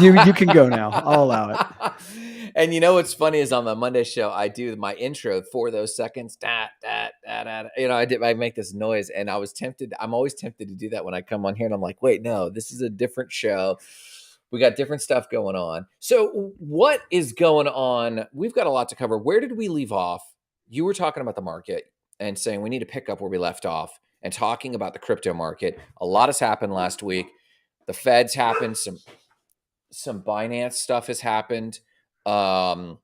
You can go now. I'll allow it. And you know what's funny is on the Monday show, I do my intro for those seconds. I make this noise, and I was tempted. I'm always tempted to do that when I come on here, and I'm like, wait, no, this is a different show. We got different stuff going on. So, what is going on? We've got a lot to cover. Where did we leave off? You were talking about the market and saying we need to pick up where we left off, and talking about the crypto market. A lot has happened last week. The Fed's happened. Some Binance stuff has happened. Um,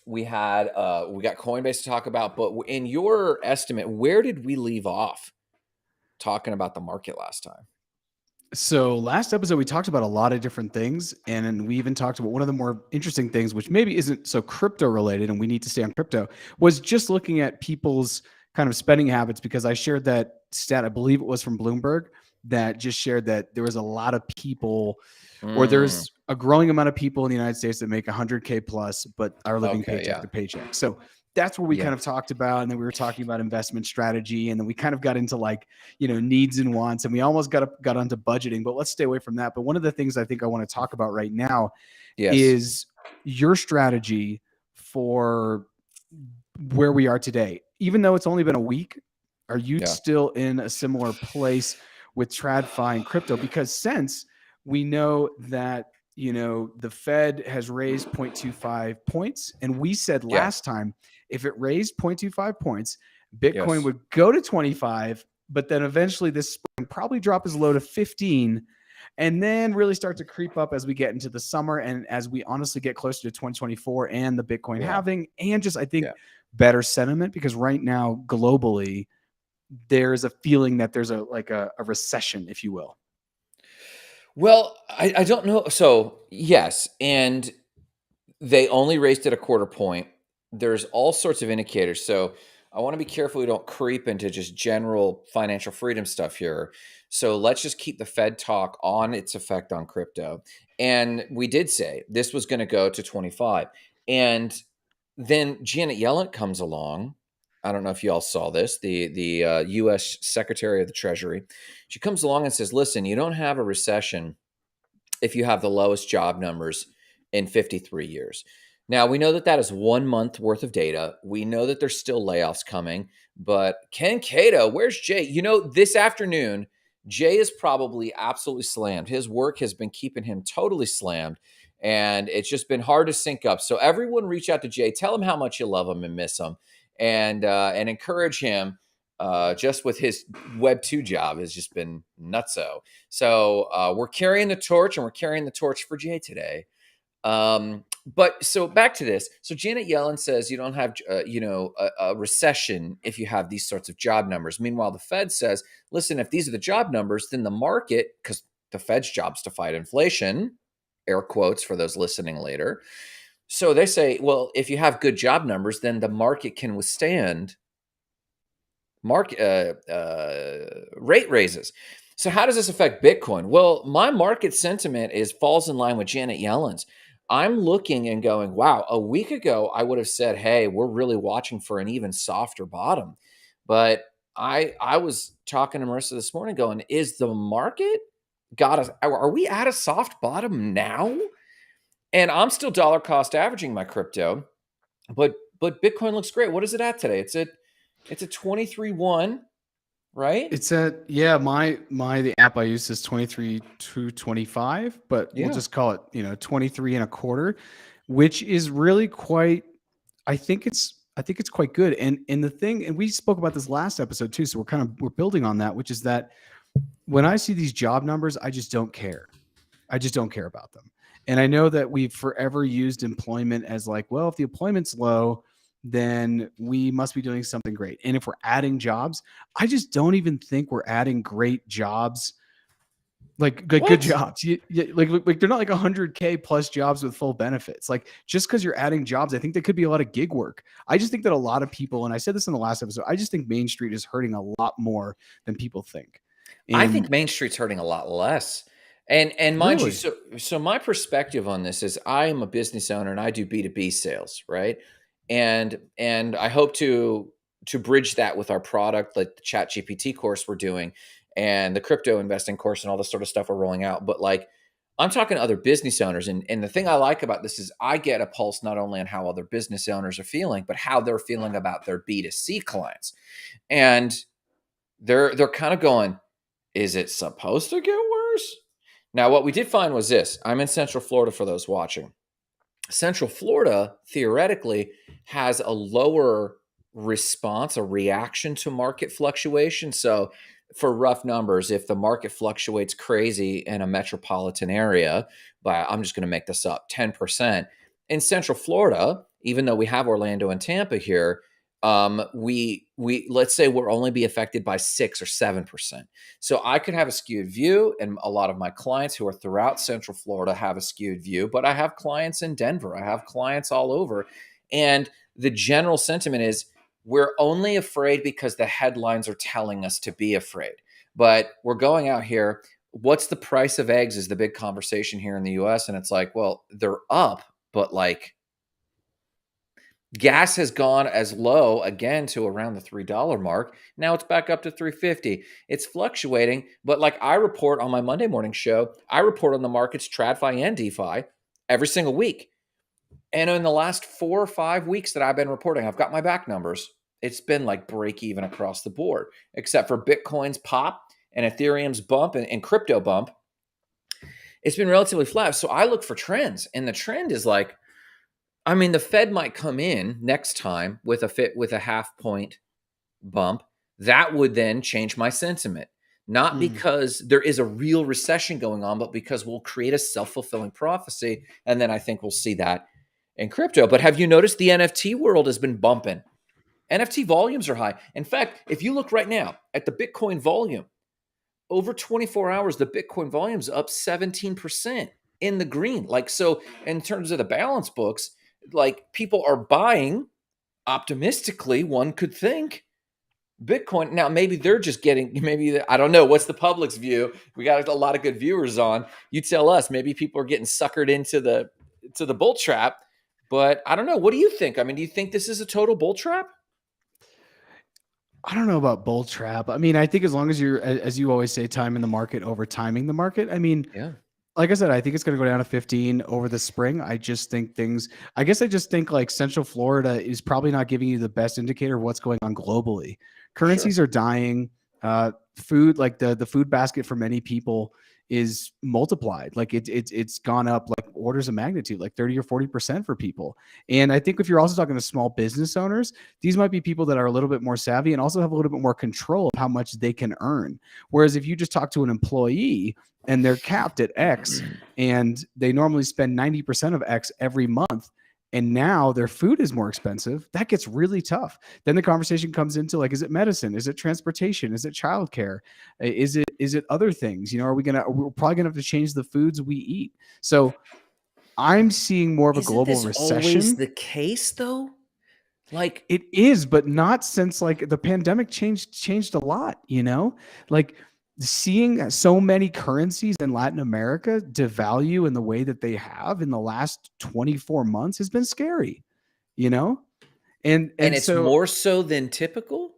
we got Coinbase to talk about, but in your estimate, where did we leave off talking about the market last time? So last episode, we talked about a lot of different things. And we even talked about one of the more interesting things, which maybe isn't so crypto related, and we need to stay on crypto, was just looking at people's kind of spending habits, because I shared that stat, I believe it was from Bloomberg, that just shared that there was a lot of people, or there's a growing amount of people in the United States that make 100K plus, but are living paycheck to paycheck. So that's what we kind of talked about. And then we were talking about investment strategy. And then we kind of got into needs and wants, and we almost got onto budgeting, but let's stay away from that. But one of the things I think I want to talk about right now is your strategy for where we are today. Even though it's only been a week, are you still in a similar place with TradFi and crypto? Because since we know that, the Fed has raised 0.25 points, and we said last time, if it raised 0.25 points, Bitcoin would go to 25, but then eventually this spring probably drop as low to 15, and then really start to creep up as we get into the summer and as we honestly get closer to 2024 and the Bitcoin halving, and just, I think, better sentiment, because right now globally there's a feeling that there's a recession, if you will. Well, I don't know. So yes, and they only raised it a quarter point. There's all sorts of indicators. So I want to be careful we don't creep into just general financial freedom stuff here. So let's just keep the Fed talk on its effect on crypto. And we did say this was going to go to 25. And then Janet Yellen comes along. I don't know if you all saw this, the U.S. Secretary of the Treasury. She comes along and says, listen, you don't have a recession if you have the lowest job numbers in 53 years. Now, we know that that is 1 month worth of data. We know that there's still layoffs coming, but Ken Cato, where's Jay? This afternoon, Jay is probably absolutely slammed. His work has been keeping him totally slammed, and it's just been hard to sync up. So everyone reach out to Jay, tell him how much you love him and miss him, and encourage him. Just with his Web 2 job has just been nutso. So we're carrying the torch, and we're carrying the torch for Jay today. But so back to this. So Janet Yellen says you don't have, a recession if you have these sorts of job numbers. Meanwhile, the Fed says, listen, if these are the job numbers, then the market, because the Fed's job's to fight inflation, air quotes for those listening later. So they say, well, if you have good job numbers, then the market can withstand rate raises. So how does this affect Bitcoin? Well, my market sentiment falls in line with Janet Yellen's. I'm looking and going, wow, a week ago, I would have said, hey, we're really watching for an even softer bottom. But I was talking to Marissa this morning going, is the market got us? Are we at a soft bottom now? And I'm still dollar cost averaging my crypto, but Bitcoin looks great. What is it at today? It's at 23.1, right? It's at, the app I use is 23.225, but we'll just call it, 23 and a quarter, which is really quite, I think it's quite good. And the thing, and we spoke about this last episode too, so we're building on that, which is that when I see these job numbers, I just don't care. I just don't care about them. And I know that we've forever used employment as like, well, if the employment's low, then we must be doing something great. And if we're adding jobs, I just don't even think we're adding great jobs, like good jobs. Like they're not like 100K plus jobs with full benefits. Like just because you're adding jobs, I think there could be a lot of gig work. I just think that a lot of people, and I said this in the last episode, I just think Main Street is hurting a lot more than people think. And I think Main Street's hurting a lot less. And mind you, so my perspective on this is I am a business owner and I do B2B sales, right? And I hope to bridge that with our product, like the ChatGPT course we're doing and the crypto investing course and all this sort of stuff we're rolling out. But like I'm talking to other business owners, and the thing I like about this is I get a pulse not only on how other business owners are feeling, but how they're feeling about their B2C clients. And they're kind of going, is it supposed to get worse? Now, what we did find was this. I'm in Central Florida for those watching. Central Florida theoretically has a lower response, a reaction to market fluctuation. So, for rough numbers, if the market fluctuates crazy in a metropolitan area by, I'm just going to make this up, 10%, in Central Florida, even though we have Orlando and Tampa here, we let's say we'll only be affected by 6 or 7%. So I could have a skewed view, and a lot of my clients who are throughout Central Florida have a skewed view, but I have clients in Denver, I have clients all over. And the general sentiment is we're only afraid because the headlines are telling us to be afraid. But we're going out here. What's the price of eggs is the big conversation here in the US. And it's like, well, they're up, but like gas has gone as low again to around the $3 mark. Now it's back up to 350. It's fluctuating, but like I report on my Monday morning show, I report on the markets TradFi and DeFi every single week. And in the last 4 or 5 weeks that I've been reporting, I've got my back numbers. It's been like break even across the board, except for Bitcoin's pop and Ethereum's bump and crypto bump. It's been relatively flat. So I look for trends, and the trend is like, I mean, the Fed might come in next time with a half point bump. That would then change my sentiment. Not because there is a real recession going on, but because we'll create a self-fulfilling prophecy. And then I think we'll see that in crypto. But have you noticed the NFT world has been bumping? NFT volumes are high. In fact, if you look right now at the Bitcoin volume, over 24 hours, the Bitcoin volume is up 17% in the green. Like, so in terms of the balance books, like people are buying optimistically, one could think, Bitcoin. Now, maybe they're just getting, I don't know. What's the public's view? We got a lot of good viewers on. You tell us, maybe people are getting suckered into the bull trap, but I don't know. What do you think? I mean, do you think this is a total bull trap? I don't know about bull trap. I mean, I think as long as you're, as you always say, timing the market over timing the market. I mean, Yeah, like I said, I think it's going to go down to 15 over the spring. I just think I guess I just think like Central Florida is probably not giving you the best indicator of what's going on globally. sure. Currencies are dying. Food, like the food basket for many people is multiplied. Like it's gone up like orders of magnitude, like 30 or 40% for people. And I think if you're also talking to small business owners, these might be people that are a little bit more savvy and also have a little bit more control of how much they can earn. Whereas if you just talk to an employee and they're capped at X and they normally spend 90% of X every month, and now their food is more expensive, that gets really tough. Then the conversation comes into like, is it medicine? Is it transportation? Is it childcare? Is it other things? You know, we're probably gonna have to change the foods we eat. So I'm seeing more of a Isn't global this always recession. the case though? Like, It is, but not since like the pandemic changed a lot, you know? Like seeing so many currencies in Latin America devalue in the way that they have in the last 24 months has been scary, you know? And and and it's so more so than typical?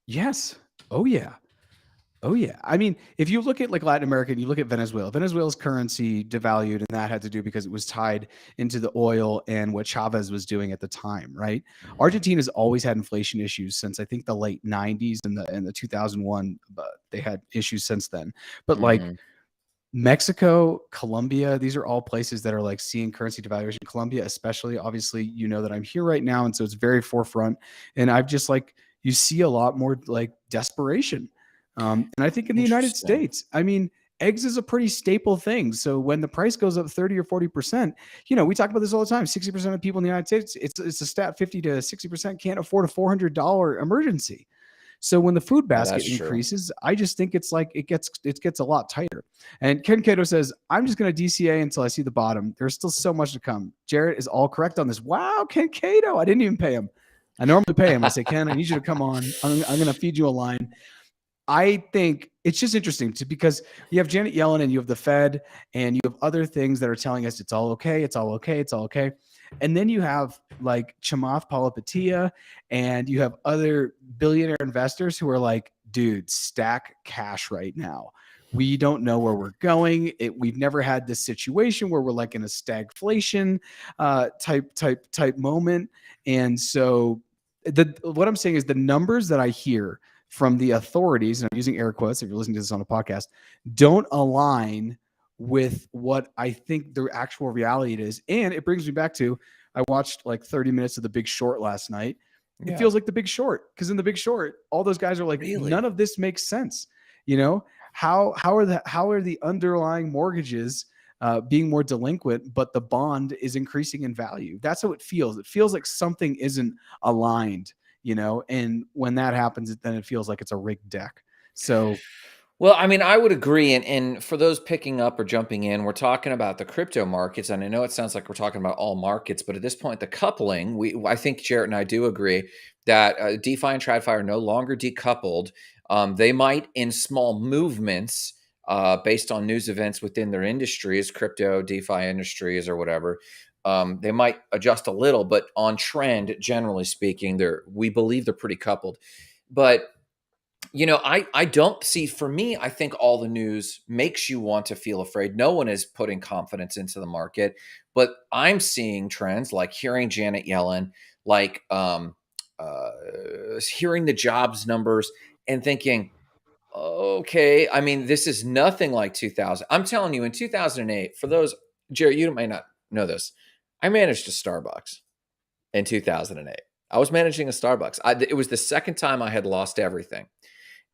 yes. Oh yeah. Oh yeah. I mean, if you look at like Latin America and you look at Venezuela, Venezuela's currency devalued, and that had to do because it was tied into the oil and what Chavez was doing at the time, right? Argentina's always had inflation issues since I think the late 90s and the 2001, but they had issues since then. But like Mhm. Mexico, Colombia, these are all places that are like seeing currency devaluation. Colombia, especially, obviously, you know that I'm here right now. And so it's very forefront. And I've just like, you see a lot more like desperation. And I think in the United Interesting. States, I mean, eggs is a pretty staple thing. So when the price goes up 30 or 40%, you know, we talk about this all the time. 60% of people in the United States, it's a stat, 50 to 60% can't afford a $400 emergency. So when the food Yeah, basket that's true. increases, I just think it's like it gets a lot tighter. And Ken Cato says, I'm just going to DCA until I see the bottom. There's still so much to come. Jarrett is all correct on this. Wow, Ken Cato. I didn't even pay him. I normally pay him. I say, Ken, I need you to come on. I'm going to feed you a line. I think it's just interesting because you have Janet Yellen and you have the Fed and you have other things that are telling us it's all okay, it's all okay, it's all okay. And then you have like Chamath Palihapitiya and you have other billionaire investors who are like, dude, stack cash right now. We don't know where we're going. We've never had this situation where we're like in a stagflation type moment. And so what I'm saying is the numbers that I hear from the authorities, and I'm using air quotes if you're listening to this on a podcast, don't align with what I think the actual reality it is. And it brings me back to, I watched like 30 minutes of The Big Short last night. It Yeah. feels like The Big Short, because in The Big Short, all those guys are like, none Really? of this makes sense. You know, how are the underlying mortgages being more delinquent, but the bond is increasing in value? That's how it feels. It feels like something isn't aligned, and when that happens, then it feels like it's a rigged deck. So Well, I mean, I would agree. And for those picking up or jumping in, we're talking about the crypto markets. And I know it sounds like we're talking about all markets, but at this point, the coupling, I think Jarrett and I do agree that DeFi and TradFi are no longer decoupled. They might, in small movements, based on news events within their industries, crypto, DeFi industries, or whatever, they might adjust a little, but on trend, generally speaking, we believe they're pretty coupled. But I don't see, for me, I think all the news makes you want to feel afraid. No one is putting confidence into the market, but I'm seeing trends like hearing Janet Yellen, like uh, hearing the jobs numbers and thinking, okay, I mean, this is nothing like 2000. I'm telling you, in 2008, for those, Jerry, you may not know this, I managed a Starbucks in 2008. I was managing a Starbucks. It was the second time I had lost everything.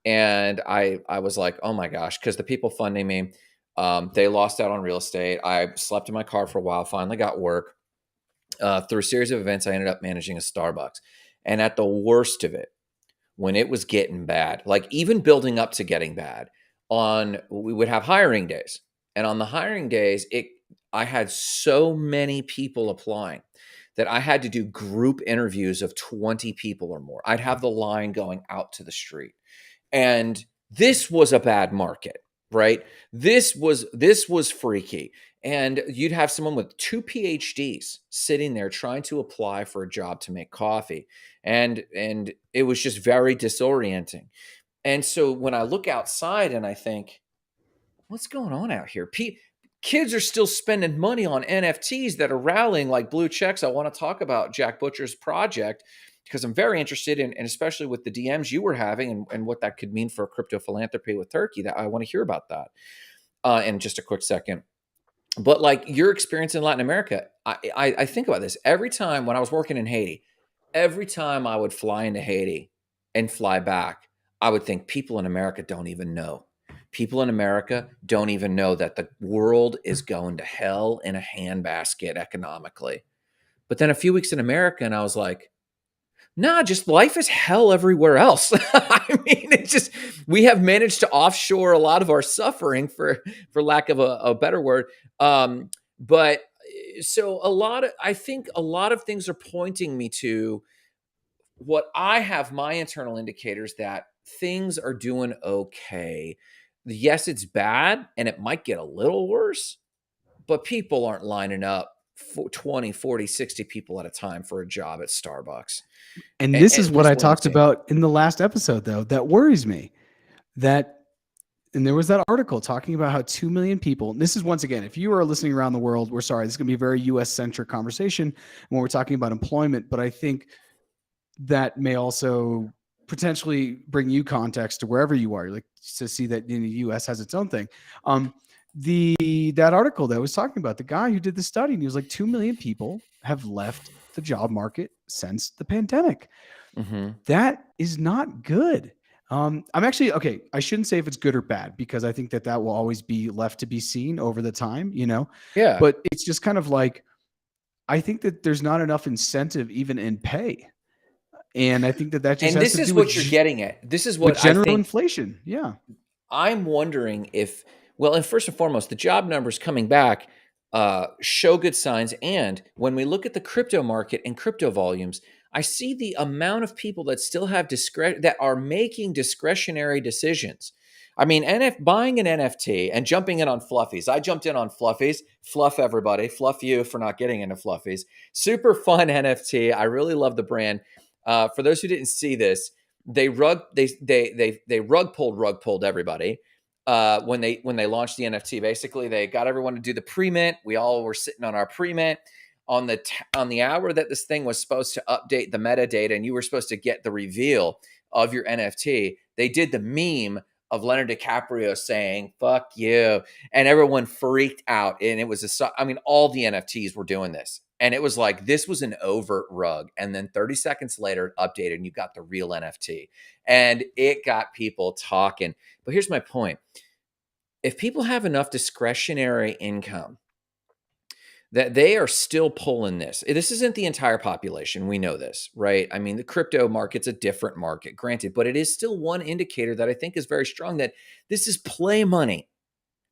And I was like, oh my gosh, because the people funding me, they lost out on real estate. I slept in my car for a while, finally got work. Through a series of events, I ended up managing a Starbucks. And at the worst of it, when it was getting bad, like even building up to getting bad, we would have hiring days. And on the hiring days, I had so many people applying that I had to do group interviews of 20 people or more. I'd have the line going out to the street. And this was a bad market, right? This was freaky. And you'd have someone with 2 PhDs sitting there trying to apply for a job to make coffee. And it was just very disorienting. And so when I look outside and I think, what's going on out here? Kids are still spending money on NFTs that are rallying like blue checks. I want to talk about Jack Butcher's project because I'm very interested in, and especially with the DMs you were having and what that could mean for crypto philanthropy with Turkey. That I want to hear about that in just a quick second. But like your experience in Latin America, I think about this every time when I was working in Haiti. Every time I would fly into Haiti and fly back, I would think people in America don't even know. People in America don't even know that the world is going to hell in a handbasket economically. But then a few weeks in America, and I was like, nah, just life is hell everywhere else. I mean, it's just we have managed to offshore a lot of our suffering, for lack of a better word. But so I think a lot of things are pointing me to what I have my internal indicators that things are doing okay. Yes, it's bad and it might get a little worse, but people aren't lining up for 20, 40, 60 people at a time for a job at Starbucks. And this is At what least I what I'm talked seeing. about in the last episode, though, that worries me. That, and there was that article talking about how 2 million people, and this is once again, if you are listening around the world, we're sorry, this is going to be a very US centric conversation when we're talking about employment. But I think that may also potentially bring you context to wherever you are, like to see that in the US has its own thing. That article that was talking about the guy who did the study, and he was like, 2 million people have left the job market since the pandemic. Hmm. That is not good. I'm actually okay. I shouldn't say if it's good or bad because I think that will always be left to be seen over the time. Yeah. But it's just kind of like I think that there's not enough incentive even in pay, and I think that just And has this to is do with what you're getting at. This is with what I general think inflation. Yeah, I'm wondering if, well, and first and foremost, the job numbers coming back show good signs. And when we look at the crypto market and crypto volumes, I see the amount of people that still have that are making discretionary decisions. I mean, buying an NFT and jumping in on fluffies. I jumped in on fluffies. Fluff everybody. Fluff you for not getting into fluffies. Super fun NFT. I really love the brand. For those who didn't see this, they rug pulled everybody. when they launched the NFT. Basically, they got everyone to do the pre-mint. We all were sitting on our pre-mint on the hour that this thing was supposed to update the metadata, and you were supposed to get the reveal of your NFT. They did the meme of Leonardo DiCaprio saying "fuck you," and everyone freaked out. And it was all the NFTs were doing this, and it was like this was an overt rug. And then 30 seconds later, it updated, and you got the real NFT, and it got people talking. But here's my point: if people have enough discretionary income, that they are still pulling this. This isn't the entire population. We know this, right? I mean, the crypto market's a different market, granted, but it is still one indicator that I think is very strong that this is play money.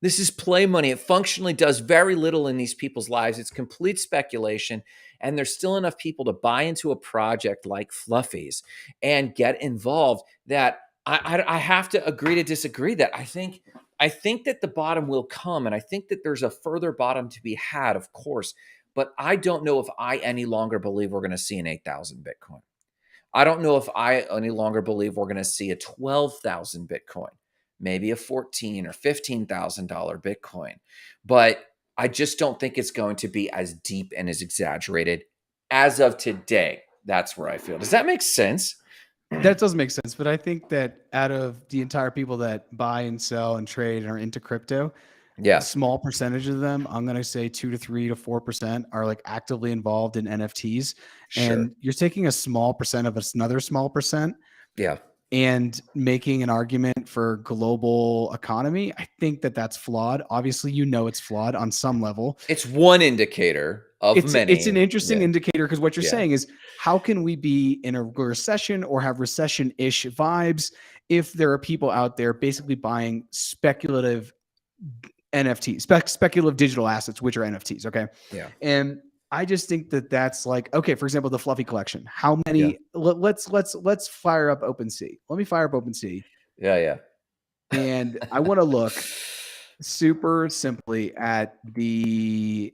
This is play money. It functionally does very little in these people's lives. It's complete speculation. And there's still enough people to buy into a project like Fluffies and get involved that I have to agree to disagree that I think that the bottom will come. And I think that there's a further bottom to be had, of course. But I don't know if I any longer believe we're going to see an 8,000 Bitcoin. I don't know if I any longer believe we're going to see a 12,000 Bitcoin, maybe a $14,000 or $15,000 Bitcoin. But I just don't think it's going to be as deep and as exaggerated as of today. That's where I feel. Does that make sense? That does make sense. But I think that out of the entire people that buy and sell and trade and are into crypto, Yeah, a small percentage of them, I'm going to say 2 to 3 to 4% are like actively involved in NFTs. sure. And you're taking a small percent of another small percent Yeah. and making an argument for global economy. I think that that's flawed. Obviously, it's flawed on some level. It's one indicator of many. It's an interesting indicator because what you're Yeah. saying is how can we be in a recession or have recession-ish vibes if there are people out there basically buying speculative NFTs, speculative digital assets, which are NFTs. Okay. Yeah. And I just think that that's like, okay, for example, the Fluffy collection, how many, Yeah. let's fire up OpenSea. Let me fire up OpenSea. Yeah. And I want to look super simply at the,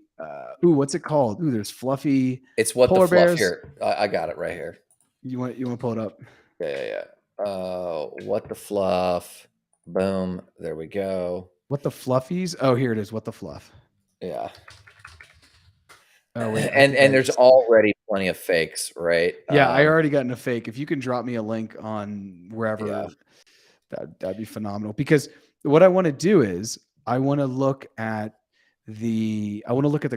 what's it called? There's Fluffy. It's what Polar the fluff bears. here. I got it right here. You want to pull it up? Yeah. What the fluff. Boom. There we go. What the Fluffies? Oh, here it is. What the Fluff? Yeah. Oh, wait. And there's already plenty of fakes, right? Yeah, I already got in a fake. If you can drop me a link on wherever, Yeah. that'd be phenomenal. Because what I want to do is I want to look at the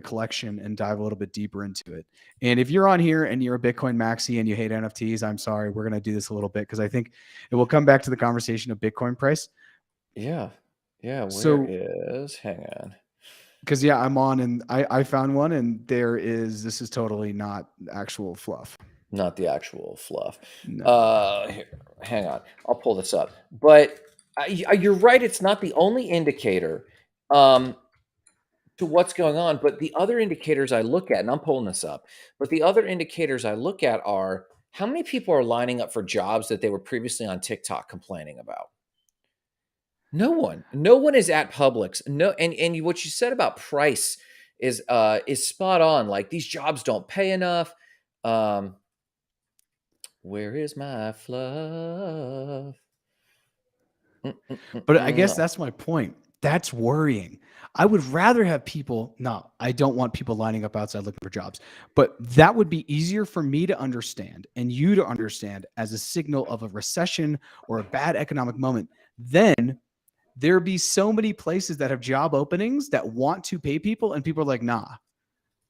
collection and dive a little bit deeper into it. And if you're on here and you're a Bitcoin maxi and you hate NFTs, I'm sorry. We're going to do this a little bit because I think it will come back to the conversation of Bitcoin price. Yeah. Hang on. Because I'm on and I found one and this is totally not actual fluff. Not the actual fluff. No. Here, hang on. I'll pull this up. But you're right. It's not the only indicator to what's going on. But the other indicators I look at, and I'm pulling this up, but the other indicators I look at are how many people are lining up for jobs that they were previously on TikTok complaining about. No one is at Publix. No, and what you said about price is spot on. Like these jobs don't pay enough. Where is my fluff? But I guess that's my point. That's worrying. I would rather have people. No, I don't want people lining up outside looking for jobs. But that would be easier for me to understand and you to understand as a signal of a recession or a bad economic moment. Then there'd be so many places that have job openings that want to pay people and people are like, nah.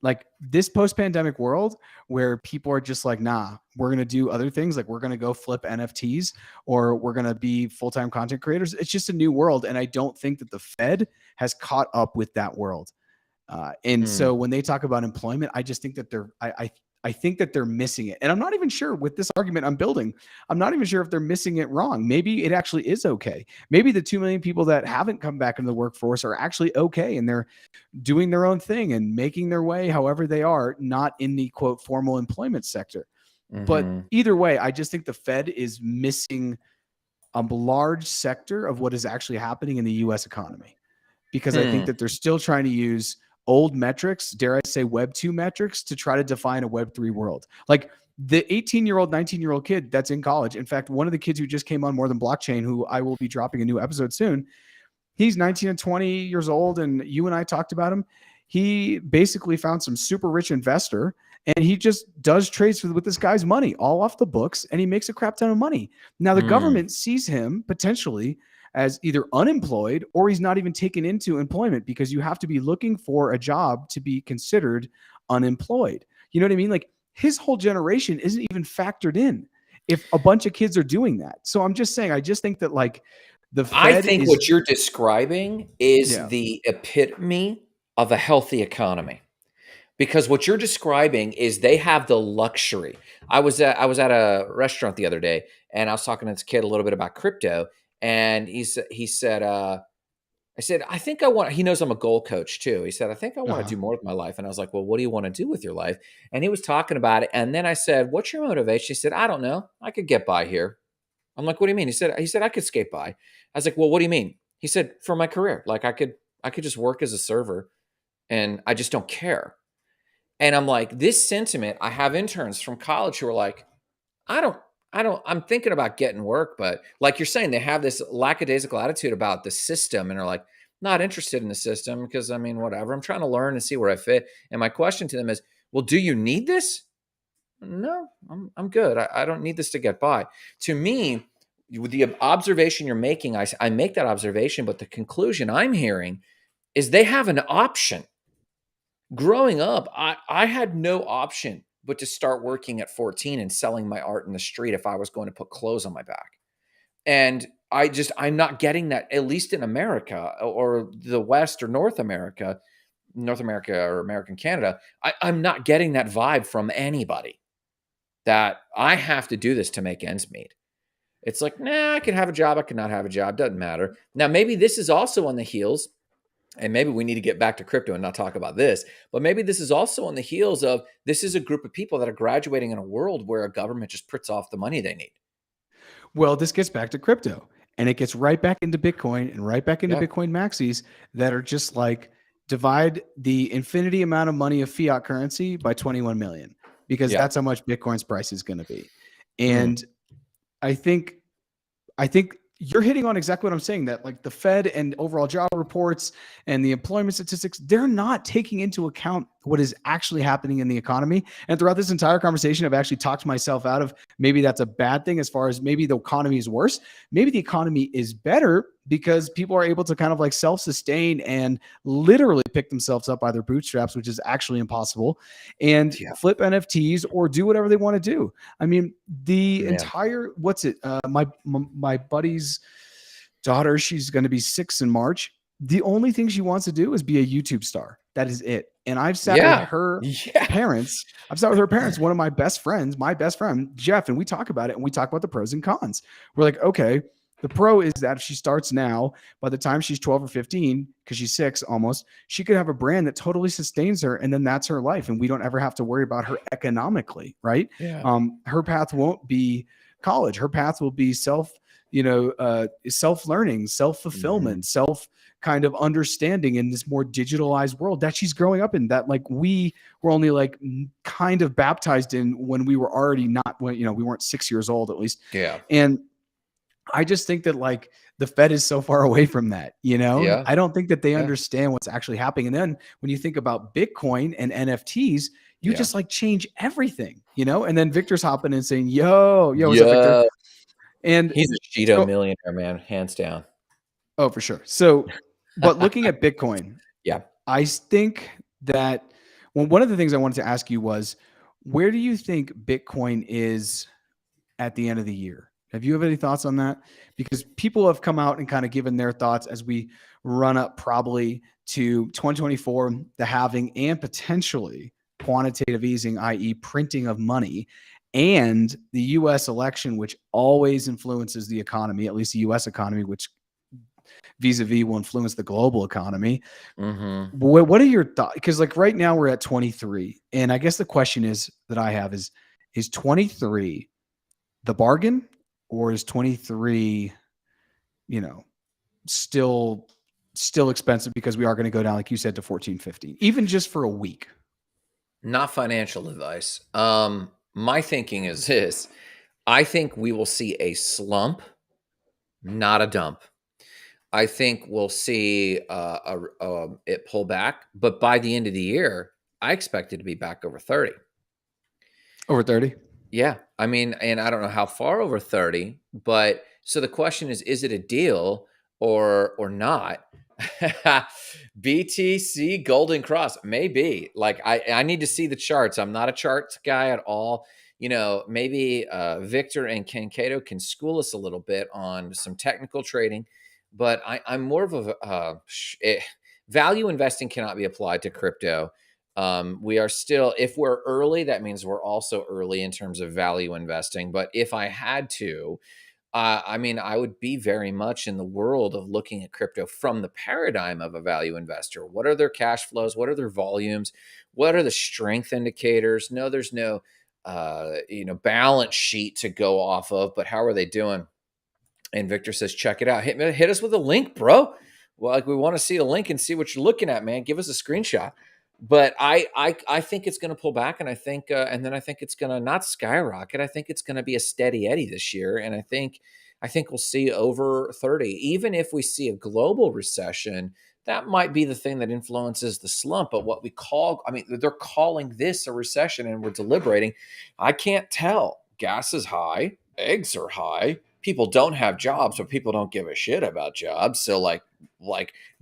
Like this post-pandemic world where people are just like, nah, we're going to do other things. Like we're going to go flip NFTs or we're going to be full-time content creators. It's just a new world. And I don't think that the Fed has caught up with that world. So when they talk about employment, I just think that I think that they're missing it. And I'm not even sure with this argument I'm building, I'm not even sure if they're missing it wrong. Maybe it actually is okay. Maybe the 2 million people that haven't come back into the workforce are actually okay. And they're doing their own thing and making their way however they are, not in the quote formal employment sector. But either way, I just think the Fed is missing a large sector of what is actually happening in the US economy, because I think that they're still trying to use old metrics, dare I say Web 2 metrics, to try to define a Web 3 world. Like the 18-year-old, 19-year-old kid that's in college. In fact, one of the kids who just came on More Than Blockchain, who I will be dropping a new episode soon, He's 19 and 20 years old, and you and I talked about him. He basically found some super rich investor, and he just does trades with this guy's money all off the books, and he makes a crap ton of money. Now the Mm, government sees him potentially as either unemployed or he's not even taken into employment, because you have to be looking for a job to be considered unemployed. You know what I mean? Like, his whole generation isn't even factored in if a bunch of kids are doing that. So I'm just saying, I just think that, like, the I Fed think is, what you're describing is yeah. the epitome of a healthy economy. Because what you're describing is they have the luxury. I was at a restaurant the other day, and I was talking to this kid a little bit about crypto, and he said, I said, I think I want. He knows I'm a goal coach too. He said, I think I want to Uh-huh. do more with my life, and I was like, well, what do you want to do with your life? And he was talking about it, and then I said, what's your motivation? He said, I don't know. I could get by here. I'm like, what do you mean? He said I could skate by. I was like, well, what do you mean? He said, for my career, like I could just work as a server, and I just don't care. And I'm like, this sentiment, I have interns from college who are like, I don't, I'm thinking about getting work, but like you're saying, they have this lackadaisical attitude about the system and are like, not interested in the system because I mean, whatever. I'm trying to learn and see where I fit. And my question to them is, well, do you need this? No, I'm good. I don't need this to get by. To me, with the observation you're making, I make that observation, but the conclusion I'm hearing is they have an option. Growing up, I had no option but to start working at 14 and selling my art in the street if I was going to put clothes on my back. And I'm not getting that, at least in America or the West or North America or American Canada. I'm not getting that vibe from anybody that I have to do this to make ends meet. It's like, nah, I can have a job, I cannot have a job, doesn't matter. Now, maybe this is also on the heels, and maybe we need to get back to crypto and not talk about this, but maybe this is also on the heels of this is a group of people that are graduating in a world where a government just prints off the money they need. Well, this gets back to crypto, and it gets right back into Bitcoin and right back into Yeah. Bitcoin maxis that are just like, divide the infinity amount of money of fiat currency by 21 million, because Yeah. that's how much Bitcoin's price is going to be. Mm. And I think I think you're hitting on exactly what I'm saying, that like the Fed and overall job reports and the employment statistics, they're not taking into account what is actually happening in the economy. And throughout this entire conversation, I've actually talked myself out of, maybe that's a bad thing as far as maybe the economy is worse. Maybe the economy is better because people are able to kind of like self-sustain and literally pick themselves up by their bootstraps, which is actually impossible, and Yeah. flip NFTs or do whatever they want to do. I mean, the Yeah. entire, what's it? My buddy's daughter, she's going to be 6 in March. The only thing she wants to do is be a YouTube star. That is it. And I've sat with Yeah. her Yeah. parents. I've sat with her parents, one of my best friends, my best friend, Jeff, and we talk about it, and we talk about the pros and cons. We're like, okay, the pro is that if she starts now, by the time she's 12 or 15, because she's 6 almost, she could have a brand that totally sustains her. And then that's her life. And we don't ever have to worry about her economically, right? Yeah. Her path won't be college. Her path will be self-learning, Mhm. self-fulfillment, self kind of understanding in this more digitalized world that she's growing up in, that like we were only like kind of baptized in when we were already not, when, we weren't 6 years old at least. Yeah. And I just think that like the Fed is so far away from that, Yeah. I don't think that they Yeah. understand what's actually happening. And then when you think about Bitcoin and NFTs, you Yeah. just like change everything. And then Victor's hopping in saying, yo, what's up, Victor? Yeah. And He's a Cheeto so, millionaire, man, hands down. oh, for sure. So, but looking at Bitcoin, Yeah. I think that, well, one of the things I wanted to ask you was, where do you think Bitcoin is at the end of the year? Have you have any thoughts on that? Because people have come out and kind of given their thoughts as we run up probably to 2024, the halving, and potentially quantitative easing, i.e., printing of money, and the US election, which always influences the economy, at least the US economy, which vis-a-vis will influence the global economy. Mhm. What are your thoughts? Because like right now we're at 23. And I guess the question is that I have is 23 the bargain, or is 23, you know, still expensive because we are going to go down, like you said, to 14, 15, even just for a week? Not financial advice. My thinking is this. I think we will see a slump, not a dump. I think we'll see it pull back, but by the end of the year, I expect it to be back over 30. Over 30? Yeah, I mean, and I don't know how far over 30, but so the question is it a deal or not? BTC Golden Cross, maybe. Like I need to see the charts. I'm not a charts guy at all. Maybe Victor and Ken Cato can school us a little bit on some technical trading, but I'm more of value investing cannot be applied to crypto. We are still, if we're early, that means we're also early in terms of value investing. But if I had to, I mean, I would be very much in the world of looking at crypto from the paradigm of a value investor. What are their cash flows? What are their volumes? What are the strength indicators? No, there's no, balance sheet to go off of, but how are they doing? And Victor says, check it out. Hit us with a link, bro. Well, like we want to see a link and see what you're looking at, man. Give us a screenshot. But I think it's going to pull back, and then I think it's going to not skyrocket. I think it's going to be a steady eddy this year, and I think we'll see over 30. Even if we see a global recession, that might be the thing that influences the slump. But I mean, they're calling this a recession, and we're deliberating. I can't tell. Gas is high, eggs are high. People don't have jobs, but people don't give a shit about jobs. So like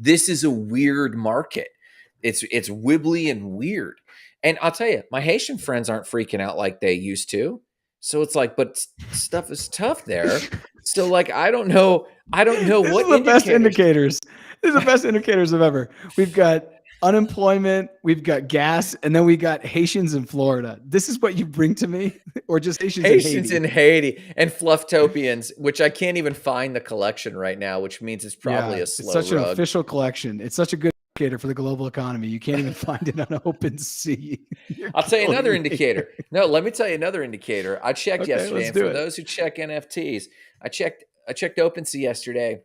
this is a weird market. It's wibbly and weird. And I'll tell you, my Haitian friends aren't freaking out like they used to. So it's like, but stuff is tough there. So like, I don't know This is what the best indicators. indicators. These are the best indicators of ever. We've got unemployment, we've got gas, and then we got Haitians in Florida. This is what you bring to me, or just Haitians in Haitians Haiti? in Haiti and Flufftopians, which I can't even find the collection right now, which means it's probably Yeah, a it's slow such an rug. official collection. It's such a good indicator for the global economy. You can't even find it on open sea. You're I'll tell you killing another me indicator. here. No, let me tell you another indicator. I checked Okay, yesterday, let's and do for it. those who check NFTs, I checked OpenSea yesterday,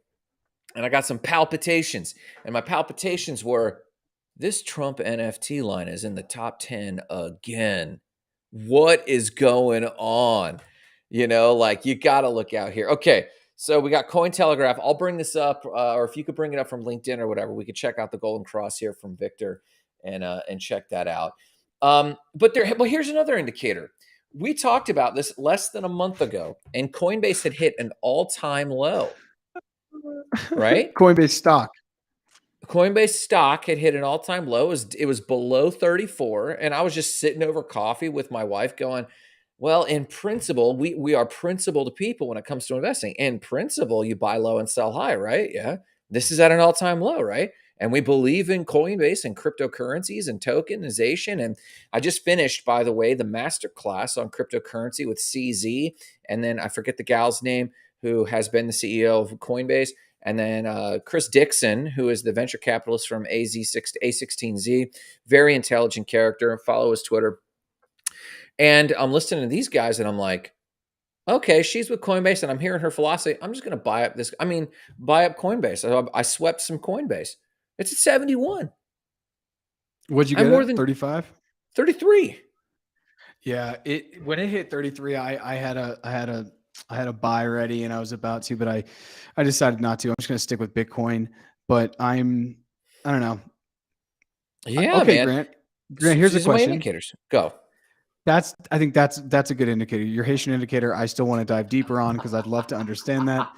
and I got some palpitations. And my palpitations were this Trump NFT line is in the top 10 again. What is going on? Like you got to look out here. Okay, so we got Cointelegraph. I'll bring this up, or if you could bring it up from LinkedIn or whatever, we could check out the Golden Cross here from Victor and check that out. But here's another indicator. We talked about this less than a month ago, and Coinbase had hit an all-time low, right? Coinbase stock. Coinbase stock had hit an all-time low. It was below 34, and I was just sitting over coffee with my wife going, well, in principle, we are principled people when it comes to investing. In principle, you buy low and sell high, right? Yeah. This is at an all-time low, right? And we believe in Coinbase and cryptocurrencies and tokenization. And I just finished, by the way, the master class on cryptocurrency with CZ. And then I forget the gal's name who has been the CEO of Coinbase. And then Chris Dixon, who is the venture capitalist from A16Z, very intelligent character. Follow his Twitter. And I'm listening to these guys, and I'm like, okay, she's with Coinbase, and I'm hearing her philosophy. I'm just going to buy up Coinbase. I swept some Coinbase. It's at 71. What'd you I'm get more at? than 35? 33. Yeah, it when it hit 33, I had a buy ready and I was about to, but I decided not to. I'm just going to stick with Bitcoin, but I don't know. Yeah, Okay, man. Grant. So Here's a these are my question. indicators. Go. I think that's a good indicator. Your Haitian indicator, I still want to dive deeper on because I'd love to understand that.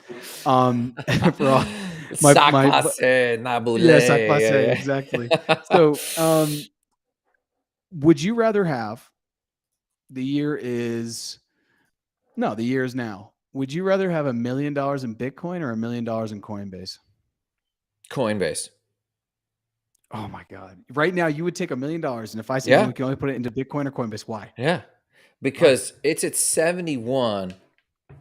For all Sac my passe, yes, I naboule. passe Yeah, exactly. yeah. So, would you rather have the year is no, the year is now. Would you rather have $1 million in Bitcoin or $1 million in Coinbase? Coinbase. Oh my God. Right now, you would take $1 million. And if I said Yeah. you can only put it into Bitcoin or Coinbase, why? Yeah. Why? Because it's at 71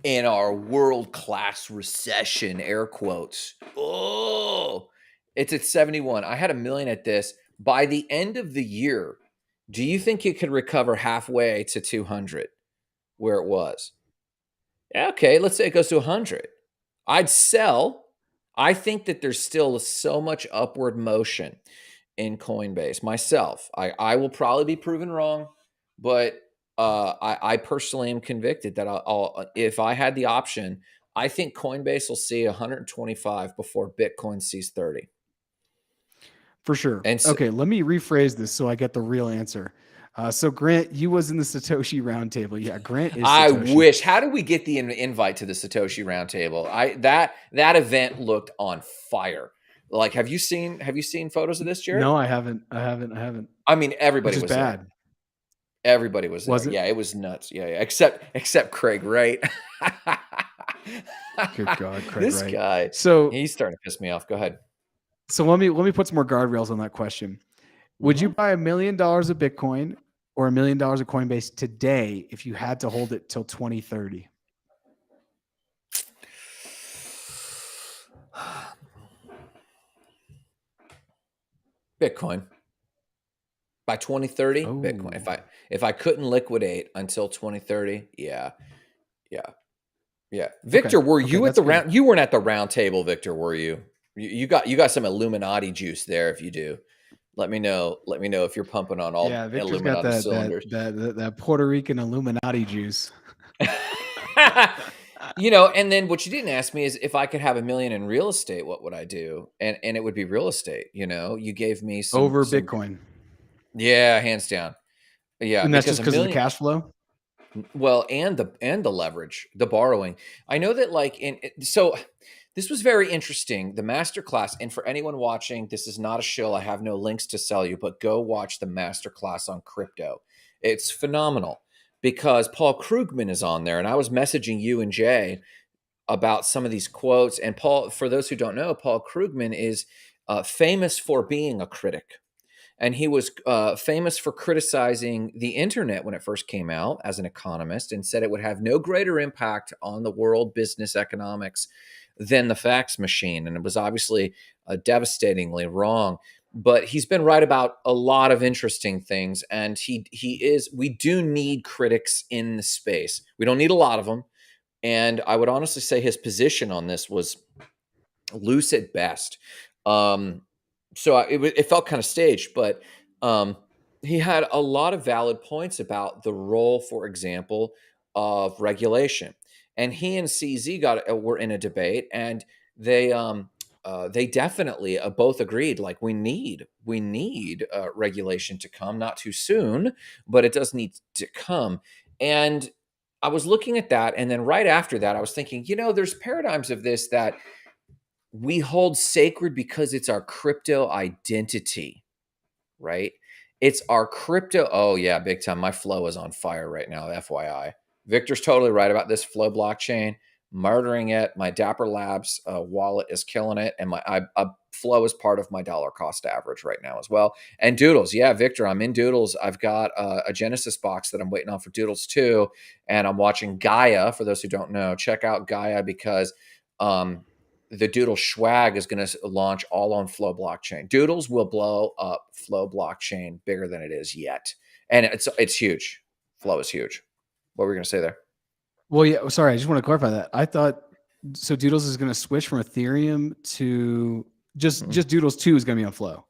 in our world class recession, air quotes. Oh, it's at 71. I had a million at this. By the end of the year, do you think it could recover halfway to 200 where it was? Yeah, okay, let's say it goes to 100. I'd sell. I think that there's still so much upward motion in Coinbase myself. I will probably be proven wrong, but I personally am convicted that if I had the option, I think Coinbase will see 125 before Bitcoin sees 30. For sure. And so, Okay, let me rephrase this so I get the real answer. So Grant, you was in the Satoshi roundtable. Yeah, Grant is I Satoshi. wish. How did we get the invite to the Satoshi Roundtable? That event looked on fire. Like, have you seen photos of this, Jared? No, I haven't. I haven't. I haven't. I mean, Which everybody is was there. bad. Everybody was there. Was it? Yeah, it was nuts. Yeah, yeah. Except Craig, right? Good God, Craig, This right? guy, So he's starting to piss me off. Go ahead. let me put some more guardrails on that question. Would you Mhm. buy $1 million of Bitcoin or $1 million of Coinbase today if you had to hold it till 2030? Bitcoin by 2030. Bitcoin. Oh, If I couldn't liquidate until 2030, yeah, yeah. Yeah, okay. Victor, were Okay, you at that's the good. round? You weren't at the round table, Victor, were you? You got some Illuminati juice there. If you do, let me know. Let me know if you're pumping on all Yeah, Victor's got Illuminati cylinders. that Puerto Rican Illuminati juice. And then what you didn't ask me is if I could have a million in real estate, what would I do? And it would be real estate. You gave me Over some. Bitcoin. Yeah, hands down. Yeah, And that's because just a because of the million. cash flow? Well, and the leverage, the borrowing. I know that so this was very interesting. The masterclass, and for anyone watching, this is not a shill. I have no links to sell you, but go watch the masterclass on crypto. It's phenomenal because Paul Krugman is on there, and I was messaging you and Jay about some of these quotes. And Paul, for those who don't know, Paul Krugman is famous for being a critic. And he was famous for criticizing the internet when it first came out as an economist and said it would have no greater impact on the world business economics than the fax machine. And it was obviously devastatingly wrong. But he's been right about a lot of interesting things. And we do need critics in the space. We don't need a lot of them. And I would honestly say his position on this was loose at best. So it felt kind of staged, but um, he had a lot of valid points about the role, for example, of regulation. And he and CZ were in a debate, and they definitely both agreed. Like we need regulation to come, not too soon, but it does need to come. And I was looking at that, and then right after that, I was thinking, there's paradigms of this that we hold sacred because it's our crypto identity, right? It's our crypto. Oh, yeah, big time. My flow is on fire right now, FYI. Victor's totally right about this flow blockchain, murdering it. My Dapper Labs wallet is killing it. And flow is part of my dollar cost average right now as well. And Doodles. Yeah, Victor, I'm in Doodles. I've got a Genesis box that I'm waiting on for Doodles too. And I'm watching Gaia. For those who don't know, check out Gaia because um, the Doodle swag is going to launch all on Flow blockchain. Doodles will blow up Flow blockchain bigger than it is yet, and it's huge. Flow is huge. What were we going to say there? Well, yeah. Sorry, I just want to clarify that. I thought so. Doodles is going to switch from Ethereum to just Doodles 2 is going to be on Flow.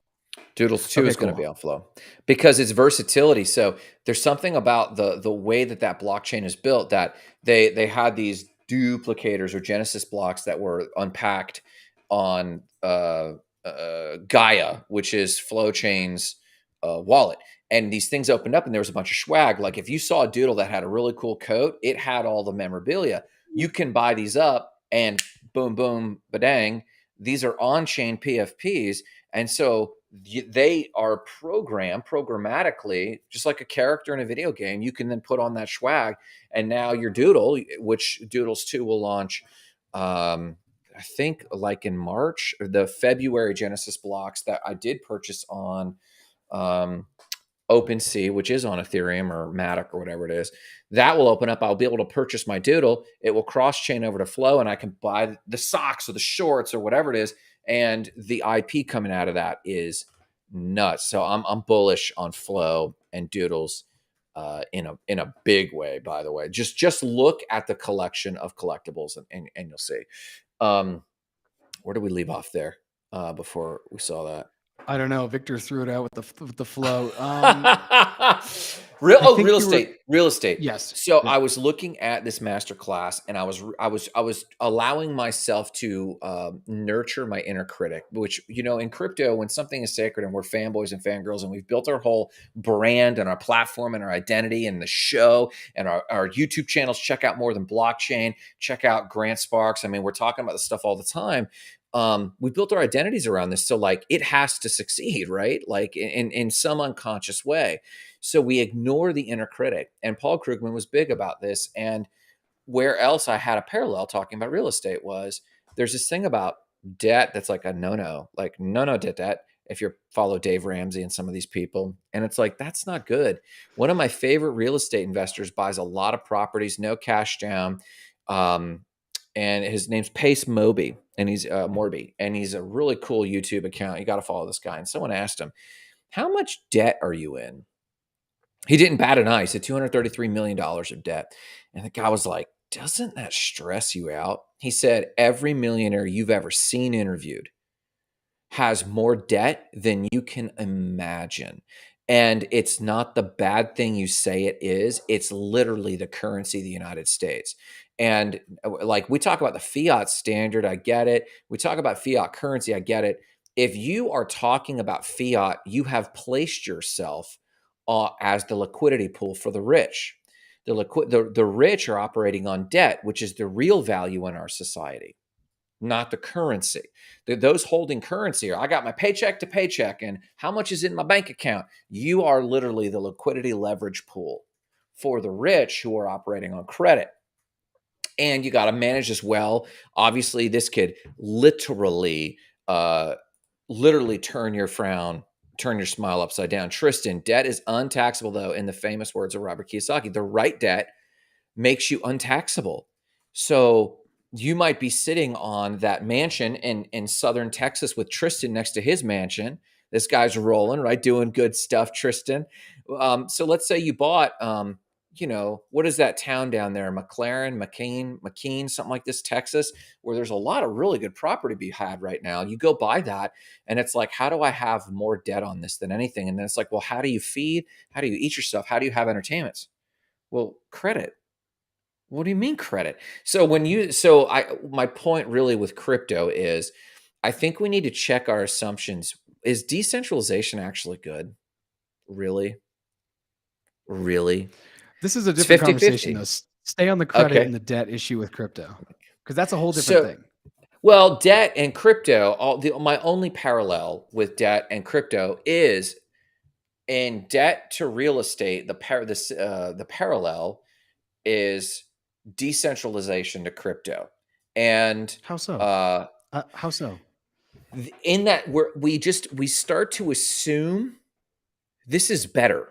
Doodles 2 Okay, is going to cool. be on Flow because it's versatility. So there's something about the way that blockchain is built that they had these duplicators or Genesis blocks that were unpacked on Gaia, which is Flowchain's wallet. And these things opened up and there was a bunch of swag. Like if you saw a doodle that had a really cool coat, it had all the memorabilia. You can buy these up and boom, boom, badang. These are on-chain PFPs. And so they are programmed programmatically, just like a character in a video game. You can then put on that swag, and now your doodle, which Doodles 2 will launch, I think like in March, or the February Genesis blocks that I did purchase on um, OpenSea, which is on Ethereum or Matic or whatever it is, that will open up. I'll be able to purchase my doodle. It will cross chain over to Flow, and I can buy the socks or the shorts or whatever it is. And the IP coming out of that is nuts. So I'm bullish on Flow and Doodles in a big way. By the way, just look at the collection of collectibles and you'll see. Where do we leave off there before we saw that? I don't know. Victor threw it out with the flow. I think Real you were estate, real estate. yes. So Yeah. I was looking at this master class, and I was allowing myself to nurture my inner critic. Which, in crypto, when something is sacred, and we're fanboys and fangirls, and we've built our whole brand and our platform and our identity and the show and our YouTube channels. Check out More Than Blockchain. Check out Grant Sparks. I mean, we're talking about this stuff all the time. We built our identities around this, so like it has to succeed, right? Like in some unconscious way. So we ignore the inner critic. And Paul Krugman was big about this. And where else I had a parallel talking about real estate was there's this thing about debt that's like a no-no, like no debt. If you follow Dave Ramsey and some of these people, and it's like, that's not good. One of my favorite real estate investors buys a lot of properties, no cash down. And his name's Pace Moby, and he's Morby, and he's a really cool YouTube account. You got to follow this guy. And someone asked him, how much debt are you in? He didn't bat an eye. He said $233 million of debt. And the guy was like, doesn't that stress you out? He said, every millionaire you've ever seen interviewed has more debt than you can imagine. And it's not the bad thing you say it is. It's literally the currency of the United States. And like we talk about the fiat standard, I get it. We talk about fiat currency, I get it. If you are talking about fiat, you have placed yourself as the liquidity pool for the rich. The rich are operating on debt, which is the real value in our society, not the currency. Those holding currency are, I got my paycheck to paycheck, and how much is in my bank account? You are literally the liquidity leverage pool for the rich who are operating on credit. And you got to manage this well. Obviously, this could literally turn your smile upside down. Tristan, debt is untaxable, though, in the famous words of Robert Kiyosaki. The right debt makes you untaxable. So you might be sitting on that mansion in southern Texas with Tristan next to his mansion. This guy's rolling, right? Doing good stuff, Tristan. So let's say you bought, what is that town down there? McKean, something like this, Texas, where there's a lot of really good property to be had right now. You go buy that, and it's like, how do I have more debt on this than anything? And then it's like, well, how do you feed? How do you eat yourself? How do you have entertainments? Well, credit. What do you mean credit? My point really with crypto is I think we need to check our assumptions. Is decentralization actually good? Really? Really? This is a It's different conversation, 50-50. though. Stay on the credit Okay. and the debt issue with crypto, because that's a whole different So, thing. well, debt and crypto, my only parallel with debt and crypto is in debt to real estate, the parallel is decentralization to crypto. And How so? How so? in that we start to assume this is better.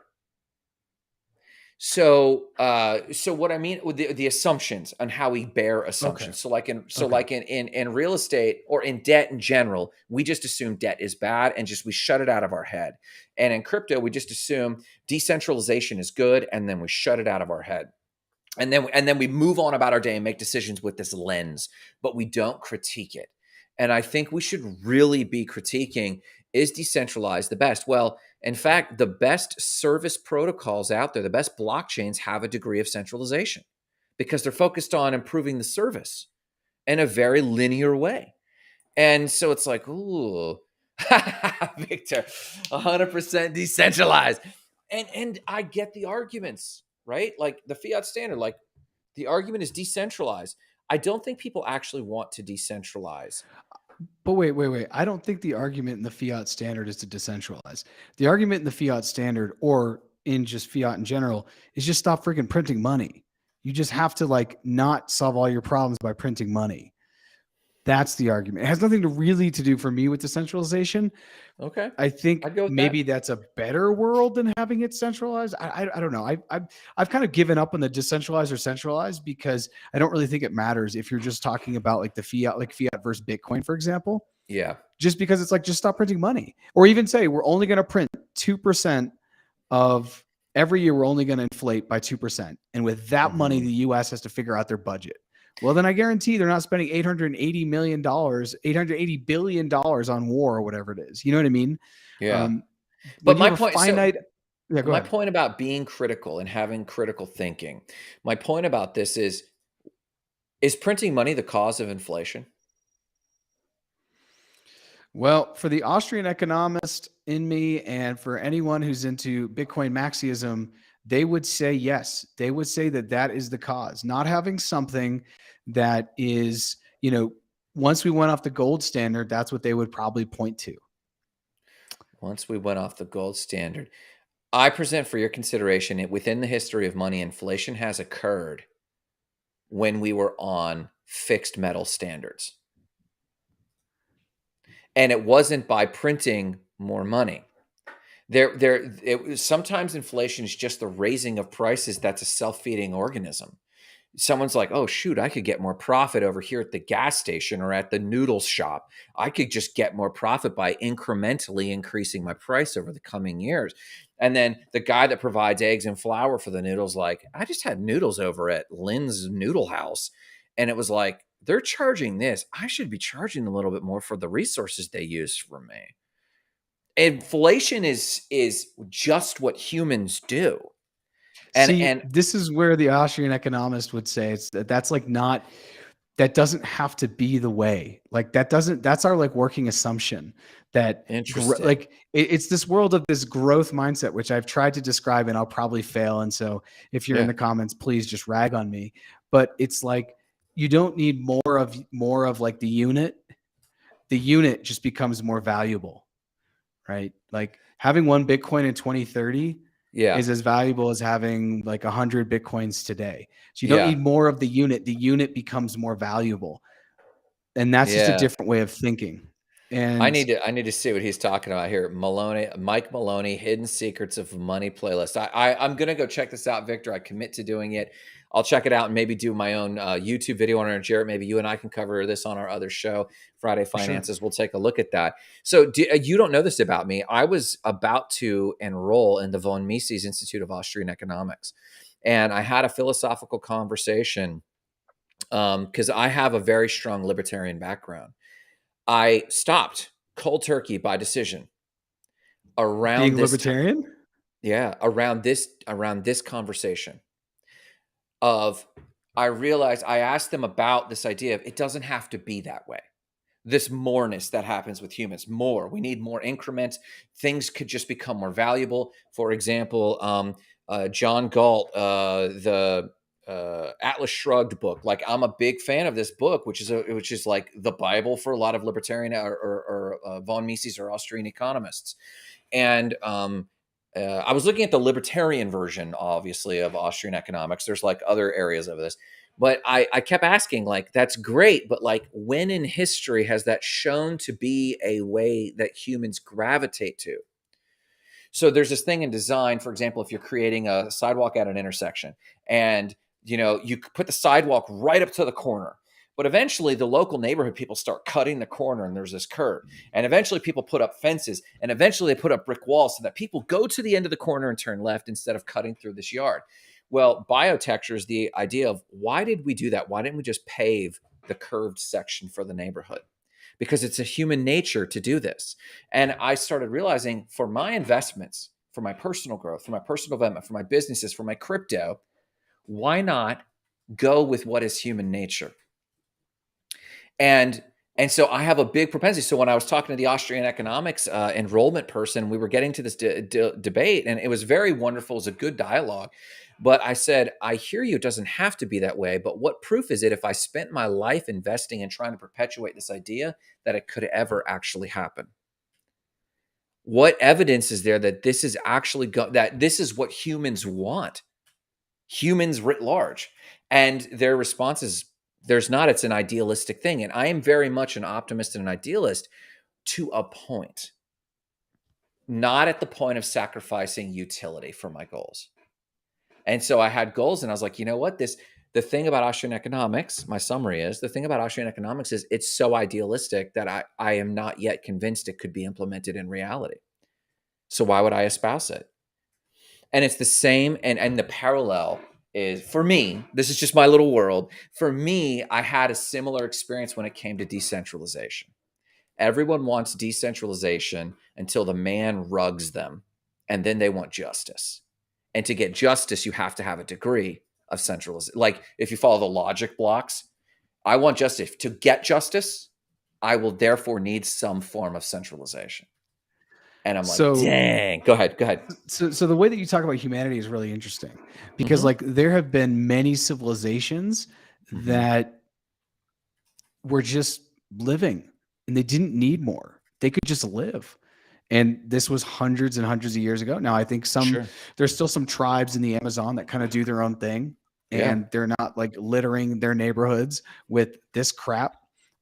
So what I mean with the assumptions on how we bear assumptions. Okay. So like in real estate or in debt in general, we just assume debt is bad and we shut it out of our head. And in crypto, we just assume decentralization is good, and then we shut it out of our head. And then we move on about our day and make decisions with this lens, but we don't critique it. And I think we should really be critiquing, is decentralized the best? Well, in fact, the best service protocols out there, the best blockchains have a degree of centralization because they're focused on improving the service in a very linear way. And so it's like, ooh, Victor, 100% decentralized. And I get the arguments, right? Like the fiat standard, like the argument is decentralized. I don't think people actually want to decentralize. But wait. I don't think the argument in the fiat standard is to decentralize. The argument in the fiat standard, or in just fiat in general, is just stop freaking printing money. You just have to not solve all your problems by printing money. That's the argument. It has nothing to do for me with decentralization. Okay. I think I'd go with maybe that. that's a better world than having it centralized. I don't know. I've kind of given up on the decentralized or centralized because I don't really think it matters if you're just talking about like the fiat versus Bitcoin, for example. Yeah. Just because it's like, just stop printing money, or even say we're only going to print 2% of every year. We're only going to inflate by 2%. And with that money, the US has to figure out their budget. Well, then I guarantee they're not spending $880 billion on war or whatever it is. You know what I mean? Yeah. But my point, Yeah, go my ahead. point about being critical and having critical thinking, my point about this is printing money the cause of inflation? Well, for the Austrian economist in me and for anyone who's into Bitcoin Maxiism, they would say yes. They would say that that is the cause. Not having something that is, once we went off the gold standard, that's what they would probably point to. Once we went off the gold standard. I present for your consideration within the history of money, inflation has occurred when we were on fixed metal standards. And it wasn't by printing more money. Sometimes inflation is just the raising of prices. That's a self-feeding organism. Someone's like, oh, shoot, I could get more profit over here at the gas station or at the noodle shop. I could just get more profit by incrementally increasing my price over the coming years. And then the guy that provides eggs and flour for the noodles, like, I just had noodles over at Lynn's Noodle House. And it was like, they're charging this. I should be charging a little bit more for the resources they use for me. Inflation is just what humans do. See, And this is where the Austrian economist would say that's like not that doesn't have to be the way. Like that's our like working assumption that interesting. like it's this world of this growth mindset, which I've tried to describe and I'll probably fail. And so if you're in Yeah. the comments, please just rag on me. But it's like you don't need more of like the unit. The unit just becomes more valuable, right? Like having one Bitcoin in 2030 Yeah. is as valuable as having like 100 Bitcoins today. So you don't Yeah. need more of the unit. The unit becomes more valuable. And that's just a Yeah. different way of thinking. And I need to see what he's talking about here. Mike Maloney, Hidden Secrets of Money playlist. I'm gonna go check this out, Victor. I commit to doing it. I'll check it out and maybe do my own YouTube video on it. Jarrett, maybe you and I can cover this on our other show, Friday for sure. Finances. We'll take a look at that. So you don't know this about me. I was about to enroll in the von Mises Institute of Austrian Economics, and I had a philosophical conversation because I have a very strong libertarian background. I stopped cold turkey by decision around Being this time. libertarian? Yeah, around this conversation of I realized I asked them about this idea of it doesn't have to be that way. This moreness that happens with humans, more. We need more increments. Things could just become more valuable. For example, John Galt, the Atlas Shrugged book. Like I'm a big fan of this book, which is like the Bible for a lot of libertarian or von Mises or Austrian economists. And I was looking at the libertarian version, obviously, of Austrian economics. There's like other areas of this. But I kept asking, like, that's great, but like, when in history has that shown to be a way that humans gravitate to? So there's this thing in design, for example, if you're creating a sidewalk at an intersection and you put the sidewalk right up to the corner, but eventually the local neighborhood people start cutting the corner and there's this curve. And eventually people put up fences and eventually they put up brick walls so that people go to the end of the corner and turn left instead of cutting through this yard. Well, biotecture is the idea of why did we do that? Why didn't we just pave the curved section for the neighborhood? Because it's a human nature to do this. And I started realizing for my investments, for my personal growth, for my personal development, for my businesses, for my crypto, why not go with what is human nature? And and so I have a big propensity. So when I was talking to the Austrian economics enrollment person, we were getting to this debate, and it was very wonderful. It was a good dialogue. But I said, I hear you. It doesn't have to be that way. But what proof is it if I spent my life investing and trying to perpetuate this idea that it could ever actually happen? What evidence is there that this is actually that this is what humans want? Humans writ large. And their response is there's not, it's an idealistic thing. And I am very much an optimist and an idealist to a point, not at the point of sacrificing utility for my goals. And so I had goals and I was like, you know what? The thing about Austrian economics, my summary is the thing about Austrian economics is it's so idealistic that I am not yet convinced it could be implemented in reality. So why would I espouse it? And it's the same, and the parallel is for me, this is just my little world. For me, I had a similar experience when it came to decentralization. Everyone wants decentralization until the man rugs them and then they want justice. And to get justice, you have to have a degree of centralization. Like if you follow the logic blocks, I want justice. To get justice, I will therefore need some form of centralization. And I'm like, So dang. Go ahead. Go ahead. so the way that you talk about humanity is really interesting, because Mm-hmm. like there have been many civilizations Mm-hmm. that were just living and they didn't need more. They could just live. And this was hundreds and hundreds of years ago. Now, I think Sure. there's still some tribes in the Amazon that kind of do their own thing, Yeah. and they're not like littering their neighborhoods with this crap.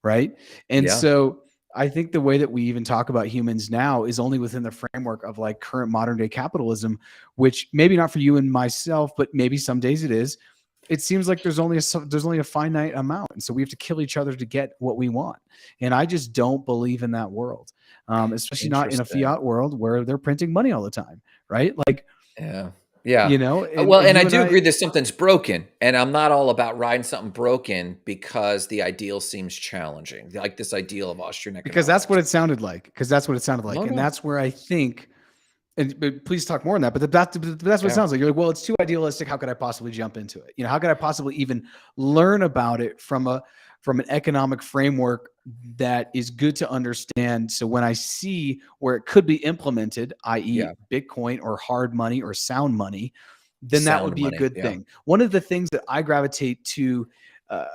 Right. And Yeah. so I think the way that we even talk about humans now is only within the framework of like current modern day capitalism, which maybe not for you and myself, but maybe some days it is. It seems like there's only a finite amount. And so we have to kill each other to get what we want. And I just don't believe in that world. Especially not in a Interesting. fiat world where they're printing money all the time, right? Like, Yeah. Yeah. and, Well, and and I you and do agree I, that something's broken. And I'm not all about riding something broken because the ideal seems challenging, like this ideal of Austrian because that's what economics. it sounded like. Because that's what it sounded like, No, and no. that's where I think. And but please talk more on that. But that's what it Yeah. sounds like. You're like, well, it's too idealistic. How could I possibly jump into it? How could I possibly even learn about it from an economic framework that is good to understand? So when I see where it could be implemented, Yeah. i.e., Bitcoin or hard money or sound money, then that would Sound be a money. good Yeah. thing. One of the things that I gravitate to uh,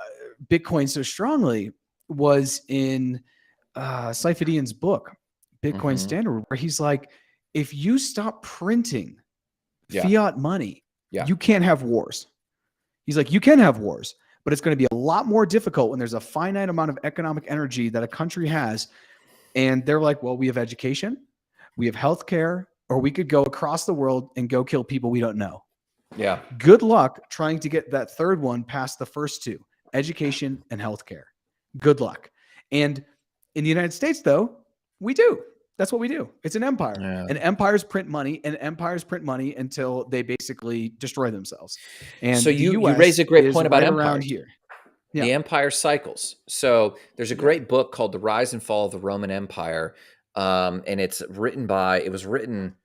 Bitcoin so strongly was in Saifedian's book, Bitcoin Hmm. Standard, where he's like, if you stop printing Yeah. fiat money, Yeah. you can't have wars. He's like, you can have wars, but it's going to be a lot more difficult when there's a finite amount of economic energy that a country has. And they're like, well, we have education, we have healthcare, or we could go across the world and go kill people we don't know. Yeah. Good luck trying to get that third one past the first two, education and healthcare. Good luck. And in the United States, though, we do. That's what we do. It's an empire. Yeah. And empires print money, and empires print money until they basically destroy themselves. So And the you raise US a great is point about right around empires. here. Yeah. The empire cycles. So there's a Yeah. great book called The Rise and Fall of the Roman Empire. And it was written,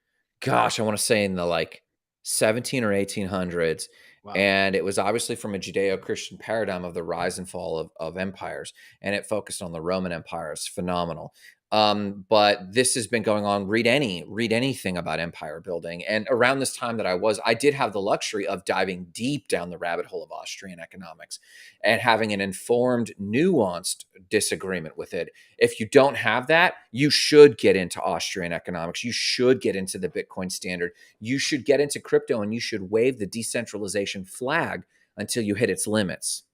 gosh, I want to say in the like 17 or 1800s. Wow. And it was obviously from a Judeo-Christian paradigm of the rise and fall of empires. And it focused on the Roman Empire. It's phenomenal. But this has been going on. Read anything about empire building. And around this time that I did have the luxury of diving deep down the rabbit hole of Austrian economics and having an informed, nuanced disagreement with it. If you don't have that, you should get into Austrian economics. You should get into the Bitcoin standard. You should get into crypto, and you should wave the decentralization flag until you hit its limits.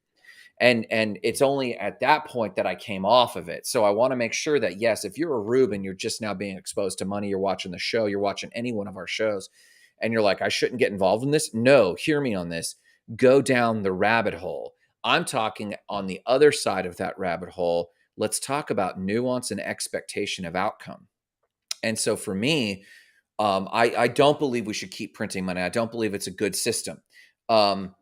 And it's only at that point that I came off of it. So I want to make sure that, yes, if you're a Rube and you're just now being exposed to money, you're watching the show, you're watching any one of our shows, and you're like, I shouldn't get involved in this. No, hear me on this. Go down the rabbit hole. I'm talking on the other side of that rabbit hole. Let's talk about nuance and expectation of outcome. And so for me, I don't believe we should keep printing money. I don't believe it's a good system. Um,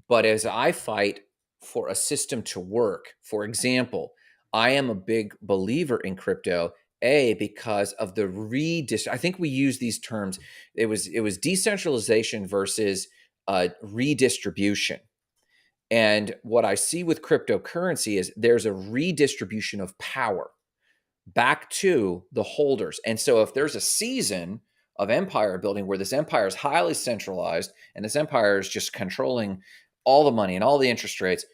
but as I fight for a system to work, for example, I am a big believer in crypto, because of the I think we use these terms. It was decentralization versus redistribution. And what I see with cryptocurrency is there's a redistribution of power back to the holders. And so if there's a season of empire building where this empire is highly centralized and this empire is just controlling all the money and all the interest rates,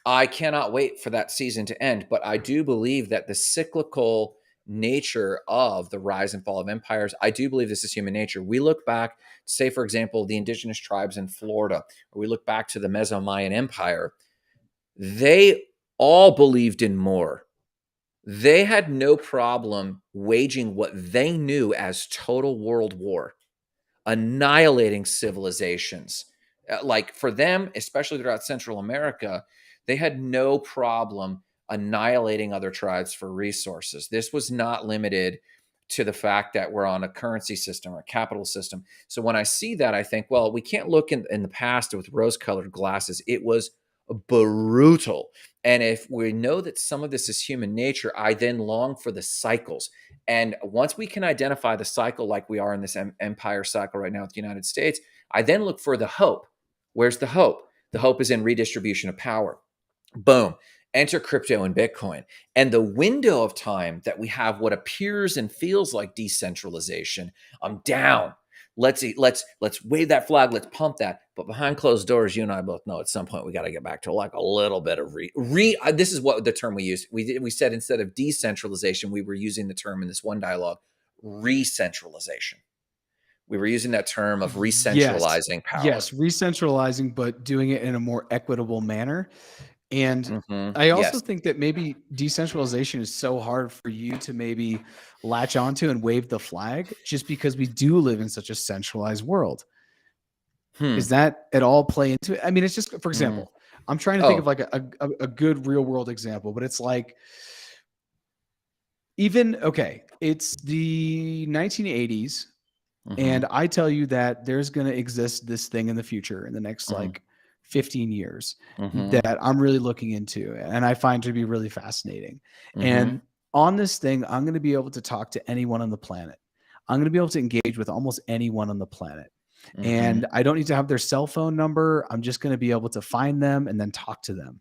I cannot wait for that season to end. But I do believe that the cyclical nature of the rise and fall of empires, I do believe this is human nature. We look back, say, for example, the indigenous tribes in Florida, or we look back to the Meso-Mayan Empire, they all believed in more. They had no problem waging what they knew as total world war, annihilating civilizations. Like for them, especially throughout Central America, they had no problem annihilating other tribes for resources. This was not limited to the fact that we're on a currency system or a capital system. So when I see that, I think, well, we can't look in the past with rose-colored glasses. It was brutal. And if we know that some of this is human nature, I then long for the cycles. And once we can identify the cycle, like we are in this empire cycle right now with the United States, I then look for the hope. Where's the hope? The hope is in redistribution of power. Boom. Enter crypto and Bitcoin. And the window of time that we have what appears and feels like decentralization, I'm down. Let's wave that flag. Let's pump that. But behind closed doors, you and I both know at some point we got to get back to like a little bit of this is what the term we used. We said instead of decentralization, we were using the term in this one dialogue, re-centralization. We were using that term of re-centralizing power. Yes, re-centralizing, but doing it in a more equitable manner. And I also think that maybe decentralization is so hard for you to maybe latch onto and wave the flag just because we do live in such a centralized world. Is that at all play into it? I mean, it's just, for example, I'm trying to think of like a good real world example, but it's like it's the 1980s. And I tell you that there's going to exist this thing in the future in the next like 15 years that I'm really looking into and I find to be really fascinating. And on this thing, I'm going to be able to talk to anyone on the planet. I'm going to be able to engage with almost anyone on the planet. And I don't need to have their cell phone number. I'm just going to be able to find them and then talk to them.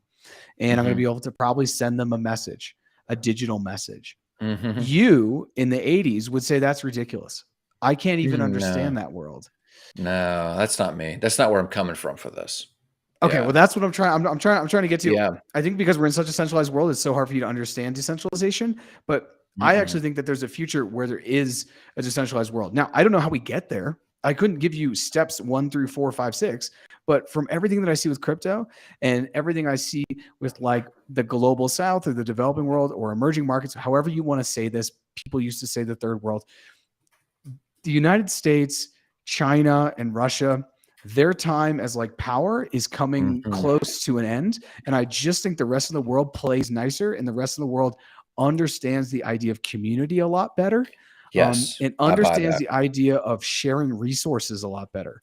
And I'm going to be able to probably send them a message, a digital message. You in the 80s would say that's ridiculous. I can't even understand that world. No, that's not me. That's not where I'm coming from for this. Okay, well, that's what I'm trying. I'm trying to get to. Yeah. I think because we're in such a centralized world, it's so hard for you to understand decentralization. But I actually think that there's a future where there is a decentralized world. Now, I don't know how we get there. I couldn't give you steps 1 through 4, 5, 6. But from everything that I see with crypto and everything I see with like the global South or the developing world or emerging markets, however you want to say this, people used to say the third world. The United States, China, and Russia, their time as like power is coming close to an end. And I just think the rest of the world plays nicer and the rest of the world understands the idea of community a lot better. Yes. And understands the idea of sharing resources a lot better.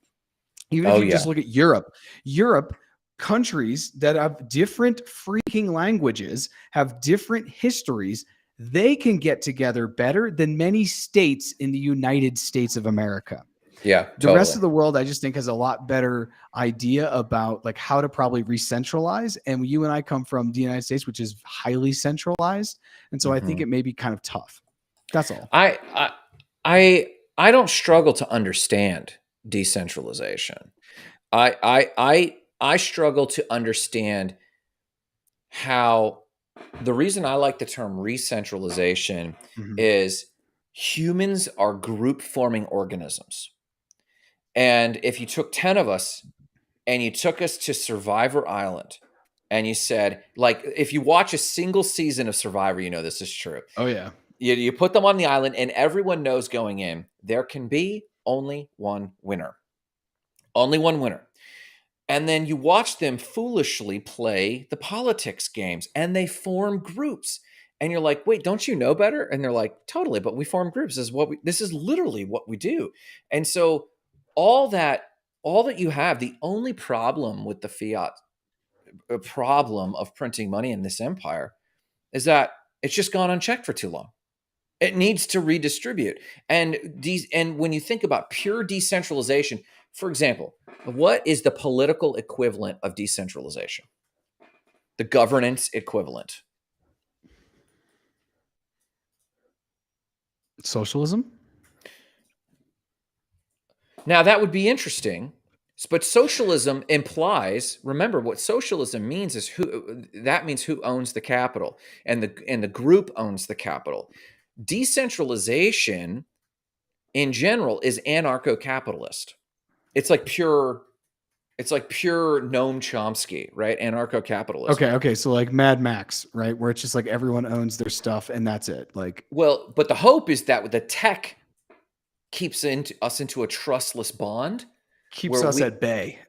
Even if you just look at Europe, countries that have different freaking languages, have different histories, they can get together better than many states in the United States of America. Yeah. The rest of the world, I just think, has a lot better idea about like how to probably re-centralize. And you and I come from the United States, which is highly centralized. And so I think it may be kind of tough. That's all. I don't struggle to understand decentralization. I struggle to understand how the reason I like the term re-centralization is humans are group forming organisms. And if you took 10 of us and you took us to Survivor Island and you said, like, if you watch a single season of Survivor, you know this is true. Oh, yeah. You put them on the island and everyone knows going in, there can be only one winner. Only one winner. And then you watch them foolishly play the politics games and they form groups. And you're like, wait, don't you know better? And they're like, totally, but we form groups. This is literally what we do. And so all that you have, the only problem with the fiat problem of printing money in this empire is that it's just gone unchecked for too long. It needs to redistribute. And when you think about pure decentralization, for example, what is the political equivalent of decentralization? The governance equivalent. Socialism? Now that would be interesting, but socialism implies, remember what socialism means is who owns the capital, and the group owns the capital. Decentralization in general is anarcho-capitalist. It's like pure Noam Chomsky, right? Anarcho-capitalism. Okay. So like Mad Max, right? Where it's just like everyone owns their stuff and that's it. Like, well, but the hope is that the tech keeps us into a trustless bond. Keeps us at bay.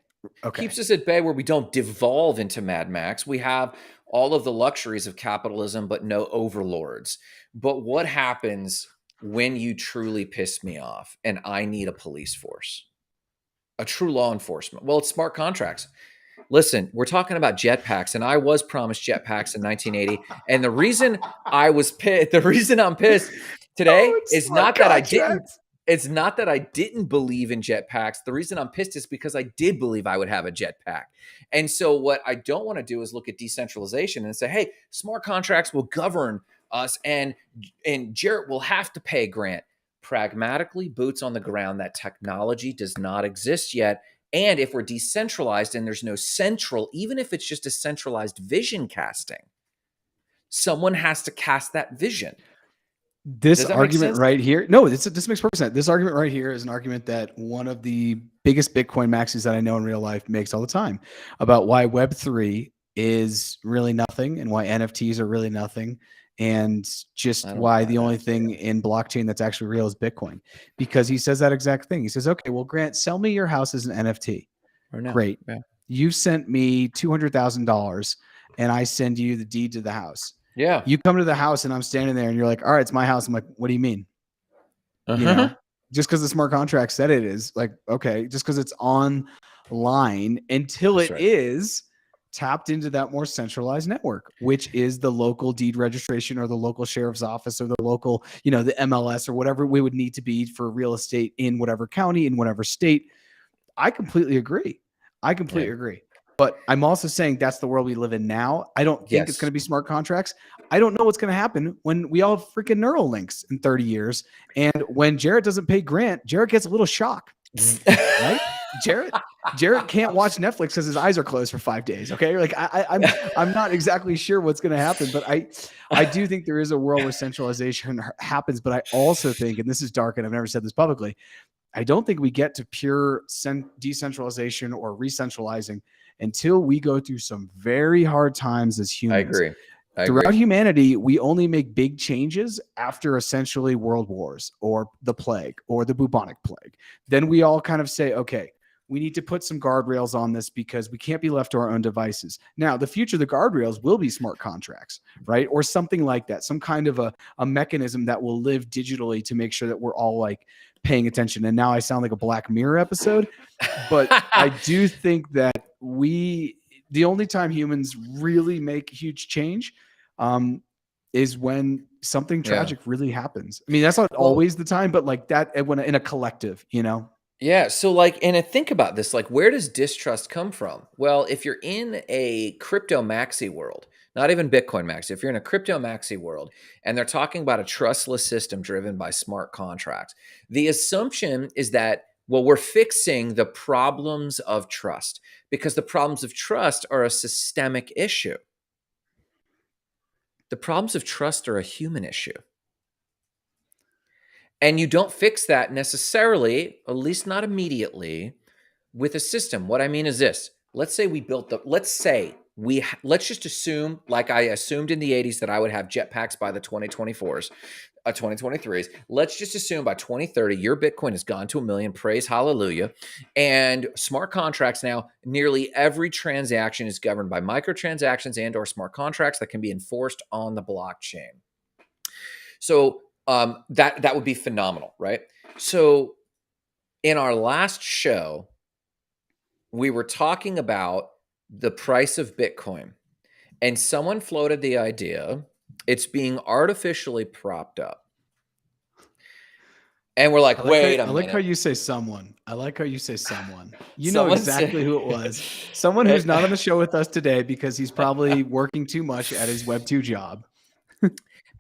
Okay. Keeps us at bay where we don't devolve into Mad Max. We have all of the luxuries of capitalism, but no overlords. But what happens when you truly piss me off and I need a police force? A true law enforcement? Well, it's smart contracts. listen, we're talking about jetpacks, and I was promised jetpacks in 1980. And the reason I was pissed, the reason I'm pissed today Oh, it's is smart not that I didn't. contracts. It's not that I didn't believe in jetpacks. The reason I'm pissed is because I did believe I would have a jetpack. And so what I don't want to do is look at decentralization and say, hey, smart contracts will govern us, and Jarrett will have to pay Grant. Pragmatically, boots on the ground, that technology does not exist yet. And if we're decentralized and there's no central, even if it's just a centralized vision casting, someone has to cast that vision. This Does that make argument sense? right here, no, this makes perfect sense. This argument right here is an argument that one of the biggest Bitcoin maxis that I know in real life makes all the time about why Web3 is really nothing and why NFTs are really nothing, and just I don't why buy the only that. thing in blockchain that's actually real is Bitcoin. Because he says that exact thing. He says, okay, well, Grant, sell me your house as an NFT. Or no. Great. Yeah. You sent me $200,000 and I send you the deed to the house. Yeah. You come to the house and I'm standing there and you're like, all right, it's my house. I'm like, what do you mean? You Uh-huh. know, just because the smart contract said it is, like, okay, just because it's online until That's it right. is tapped into that more centralized network, which is the local deed registration or the local sheriff's office or the local, the MLS or whatever we would need to be for real estate in whatever county, in whatever state. I completely agree. I Yeah. completely agree. But I'm also saying that's the world we live in now. I don't think it's going Yes. to be smart contracts. I don't know what's going to happen when we all have freaking neural links in 30 years. And when Jarrett doesn't pay Grant, Jarrett gets a little shock, right? Jarrett can't watch Netflix because his eyes are closed for 5 days. Okay. Like I'm not exactly sure what's going to happen, but I do think there is a world where centralization happens. But I also think, and this is dark and I've never said this publicly, I don't think we get to pure decentralization or re-centralizing until we go through some very hard times as I humans. agree. I Throughout agree. humanity, we only make big changes after essentially world wars or the plague or the bubonic plague. Then we all kind of say, okay, we need to put some guardrails on this because we can't be left to our own devices. Now, the future of the guardrails will be smart contracts, right? Or something like that, some kind of a mechanism that will live digitally to make sure that we're all like paying attention. And now I sound like a Black Mirror episode, but I do think that the only time humans really make huge change is when something Yeah. tragic really happens. I mean, that's not Well, always the time, but like that when in a collective, yeah. So, like, and think about this. Like, where does distrust come from? Well, if you're in a crypto maxi world, not even Bitcoin maxi, if you're in a crypto maxi world and they're talking about a trustless system driven by smart contracts, the assumption is that, well, we're fixing the problems of trust because the problems of trust are a systemic issue. The problems of trust are a human issue. And you don't fix that necessarily, at least not immediately, with a system. What I mean is this. Let's say we built the, let's say we, let's just assume, like I assumed in the 80s that I would have jetpacks by the 2024s, 2023s. Let's just assume by 2030, your Bitcoin has gone to 1 million, praise hallelujah. And smart contracts now, nearly every transaction is governed by microtransactions and or smart contracts that can be enforced on the blockchain. So that would be phenomenal, right? So in our last show, we were talking about the price of Bitcoin, and someone floated the idea it's being artificially propped up. And we're like, wait a I like how minute. you say someone. I like how you say someone. You know Someone exactly said, who it was. Someone who's not on the show with us today because he's probably working too much at his Web2 job.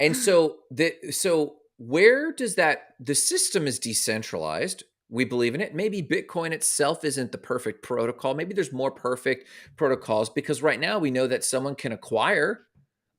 and so where does that, the system is decentralized. We believe in it. Maybe Bitcoin itself isn't the perfect protocol. Maybe there's more perfect protocols because right now we know that someone can acquire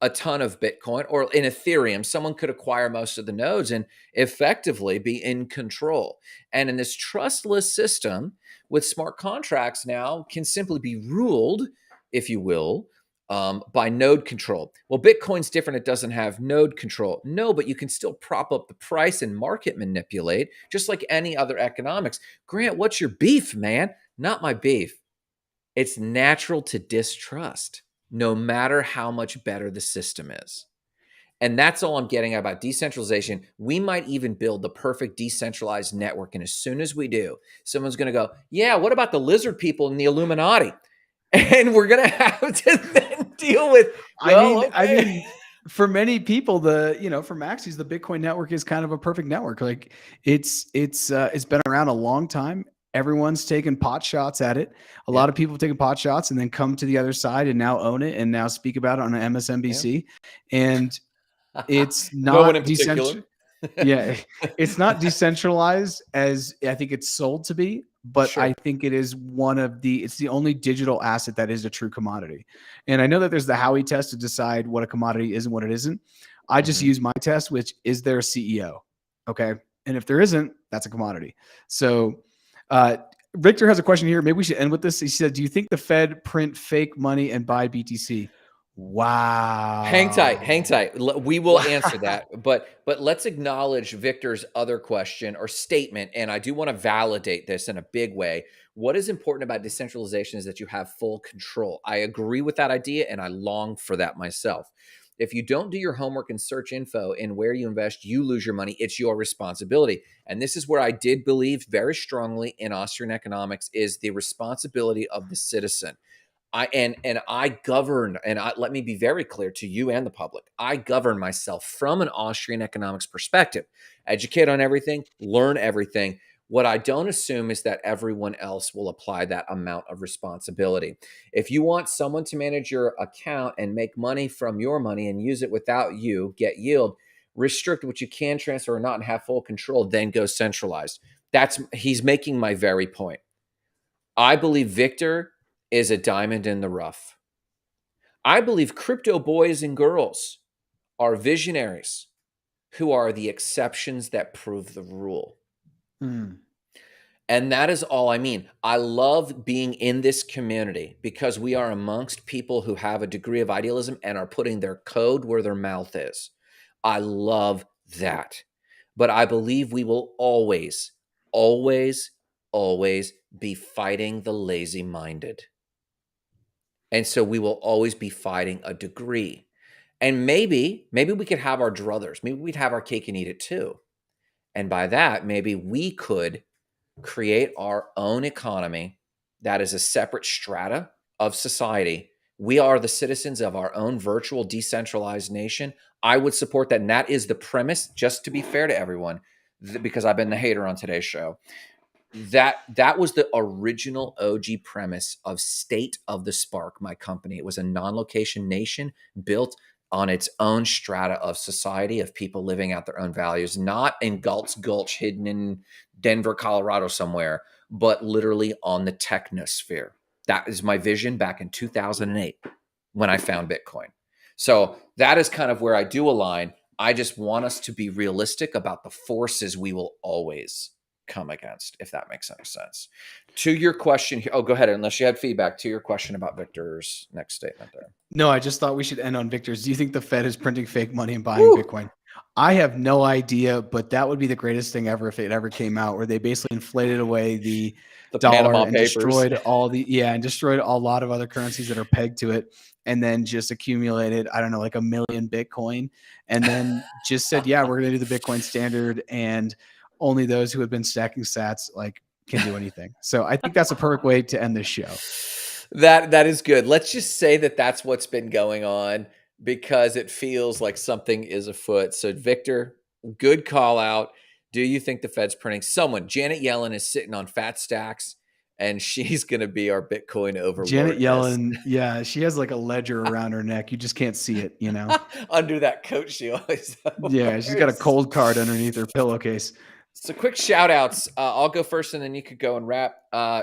a ton of Bitcoin, or in Ethereum, someone could acquire most of the nodes and effectively be in control. And in this trustless system with smart contracts now can simply be ruled, if you will, by node control. Well, Bitcoin's different. It doesn't have node control. No, but you can still prop up the price and market manipulate just like any other economics. Grant, what's your beef, man? Not my beef. It's natural to distrust, no matter how much better the system is. And that's all I'm getting at about decentralization. We might even build the perfect decentralized network. And as soon as we do, someone's going to go, yeah, what about the lizard people in the Illuminati? And we're going to have to then deal with, well, I okay. mean, for many people, for Maxis, the Bitcoin network is kind of a perfect network. Like it's been around a long time. Everyone's taken pot shots at it. A Yeah. lot of people have taken pot shots and then come to the other side and now own it and now speak about it on Yeah. MSNBC. And it's No one in not particular. yeah, it's not decentralized as I think it's sold to be, but I Sure. think it is it's the only digital asset that is a true commodity. And I know that there's the Howey test to decide what a commodity is and what it isn't. I just Mhm. use my test, which is there a CEO? Okay. And if there isn't, that's a commodity. So, Victor has a question here. Maybe we should end with this. He said, do you think the Fed print fake money and buy BTC? Hang tight, hang Wow. tight. We will answer Wow. that, but let's acknowledge Victor's other question or statement, and I do want to validate this in a big way. What is important about decentralization is that you have full control. I agree with that idea, and I long for that myself. If you don't do your homework and search info in where you invest, you lose your money. It's your responsibility. And this is where I did believe very strongly in Austrian economics is the responsibility of the citizen. I govern, and let me be very clear to you and the public. I govern myself from an Austrian economics perspective. Educate on everything, learn everything. What I don't assume is that everyone else will apply that amount of responsibility. If you want someone to manage your account and make money from your money and use it without you, get yield, restrict what you can transfer or not and have full control, then go centralized. He's making my very point. I believe Victor is a diamond in the rough. I believe crypto boys and girls are visionaries who are the exceptions that prove the rule. Hmm. And that is all I mean. I love being in this community because we are amongst people who have a degree of idealism and are putting their code where their mouth is. I love that. But I believe we will always, always, always be fighting the lazy minded. And so we will always be fighting a degree. And maybe we could have our druthers. Maybe we'd have our cake and eat it too. And by that, maybe we could create our own economy that is a separate strata of society. We are the citizens of our own virtual decentralized nation. I would support that. And that is the premise, just to be fair to everyone, because I've been the hater on today's show. That was the original OG premise of State of the Spark, my company. It was a non-location nation built on its own strata of society of people living out their own values, not in Galt's Gulch hidden in Denver, Colorado somewhere, but literally on the technosphere. That is my vision back in 2008 when I found Bitcoin. So that is kind of where I do align. I just want us to be realistic about the forces we will always come against, if that makes any sense. To your question here, go ahead, unless you had feedback to your question about Victor's next statement there. No, I just thought we should end on Victor's. Do you think the Fed is printing fake money and buying Woo! Bitcoin? I have no idea, but that would be the greatest thing ever if it ever came out, where they basically inflated away the The dollar Panama and Papers. destroyed destroyed a lot of other currencies that are pegged to it, and then just accumulated, I don't know, like 1 million Bitcoin, and then just said, yeah, we're going to do the Bitcoin standard, and only those who have been stacking sats can do anything. So I think that's a perfect way to end this show. That is good. Let's just say that that's what's been going on because it feels like something is afoot. So Victor, good call out. Do you think the Fed's printing? Janet Yellen is sitting on fat stacks and she's going to be our Bitcoin Janet overlordess. Yellen, yeah, she has like a ledger around her neck. You just can't see it, you know? Under that coat she always Yeah, she's got a wears. cold card underneath her pillowcase. So quick shout outs. I'll go first and then you could go and wrap.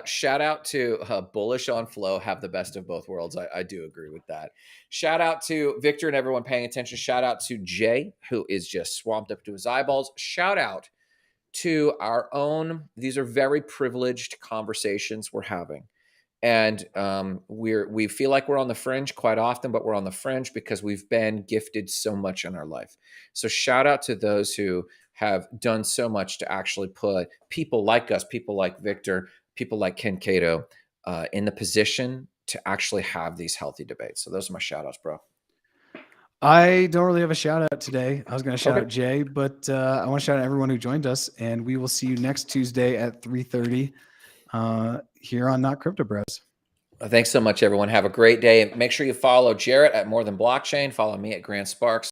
Shout out to Bullish on Flow, have the best of both worlds. I do agree with that. Shout out to Victor and everyone paying attention. Shout out to Jay, who is just swamped up to his eyeballs. Shout out to our own, these are very privileged conversations we're having. And we feel like we're on the fringe quite often, but we're on the fringe because we've been gifted so much in our life. So shout out to those who have done so much to actually put people like us, people like Victor, people like Ken Cato in the position to actually have these healthy debates. So those are my shout outs, bro. I don't really have a shout out today. I was going to shout Okay. out Jay, but I want to shout out everyone who joined us, and we will see you next Tuesday at 3:30 here on Not Crypto Bros. Thanks so much, everyone. Have a great day. Make sure you follow Jarrett at More Than Blockchain. Follow me at Grand Sparks.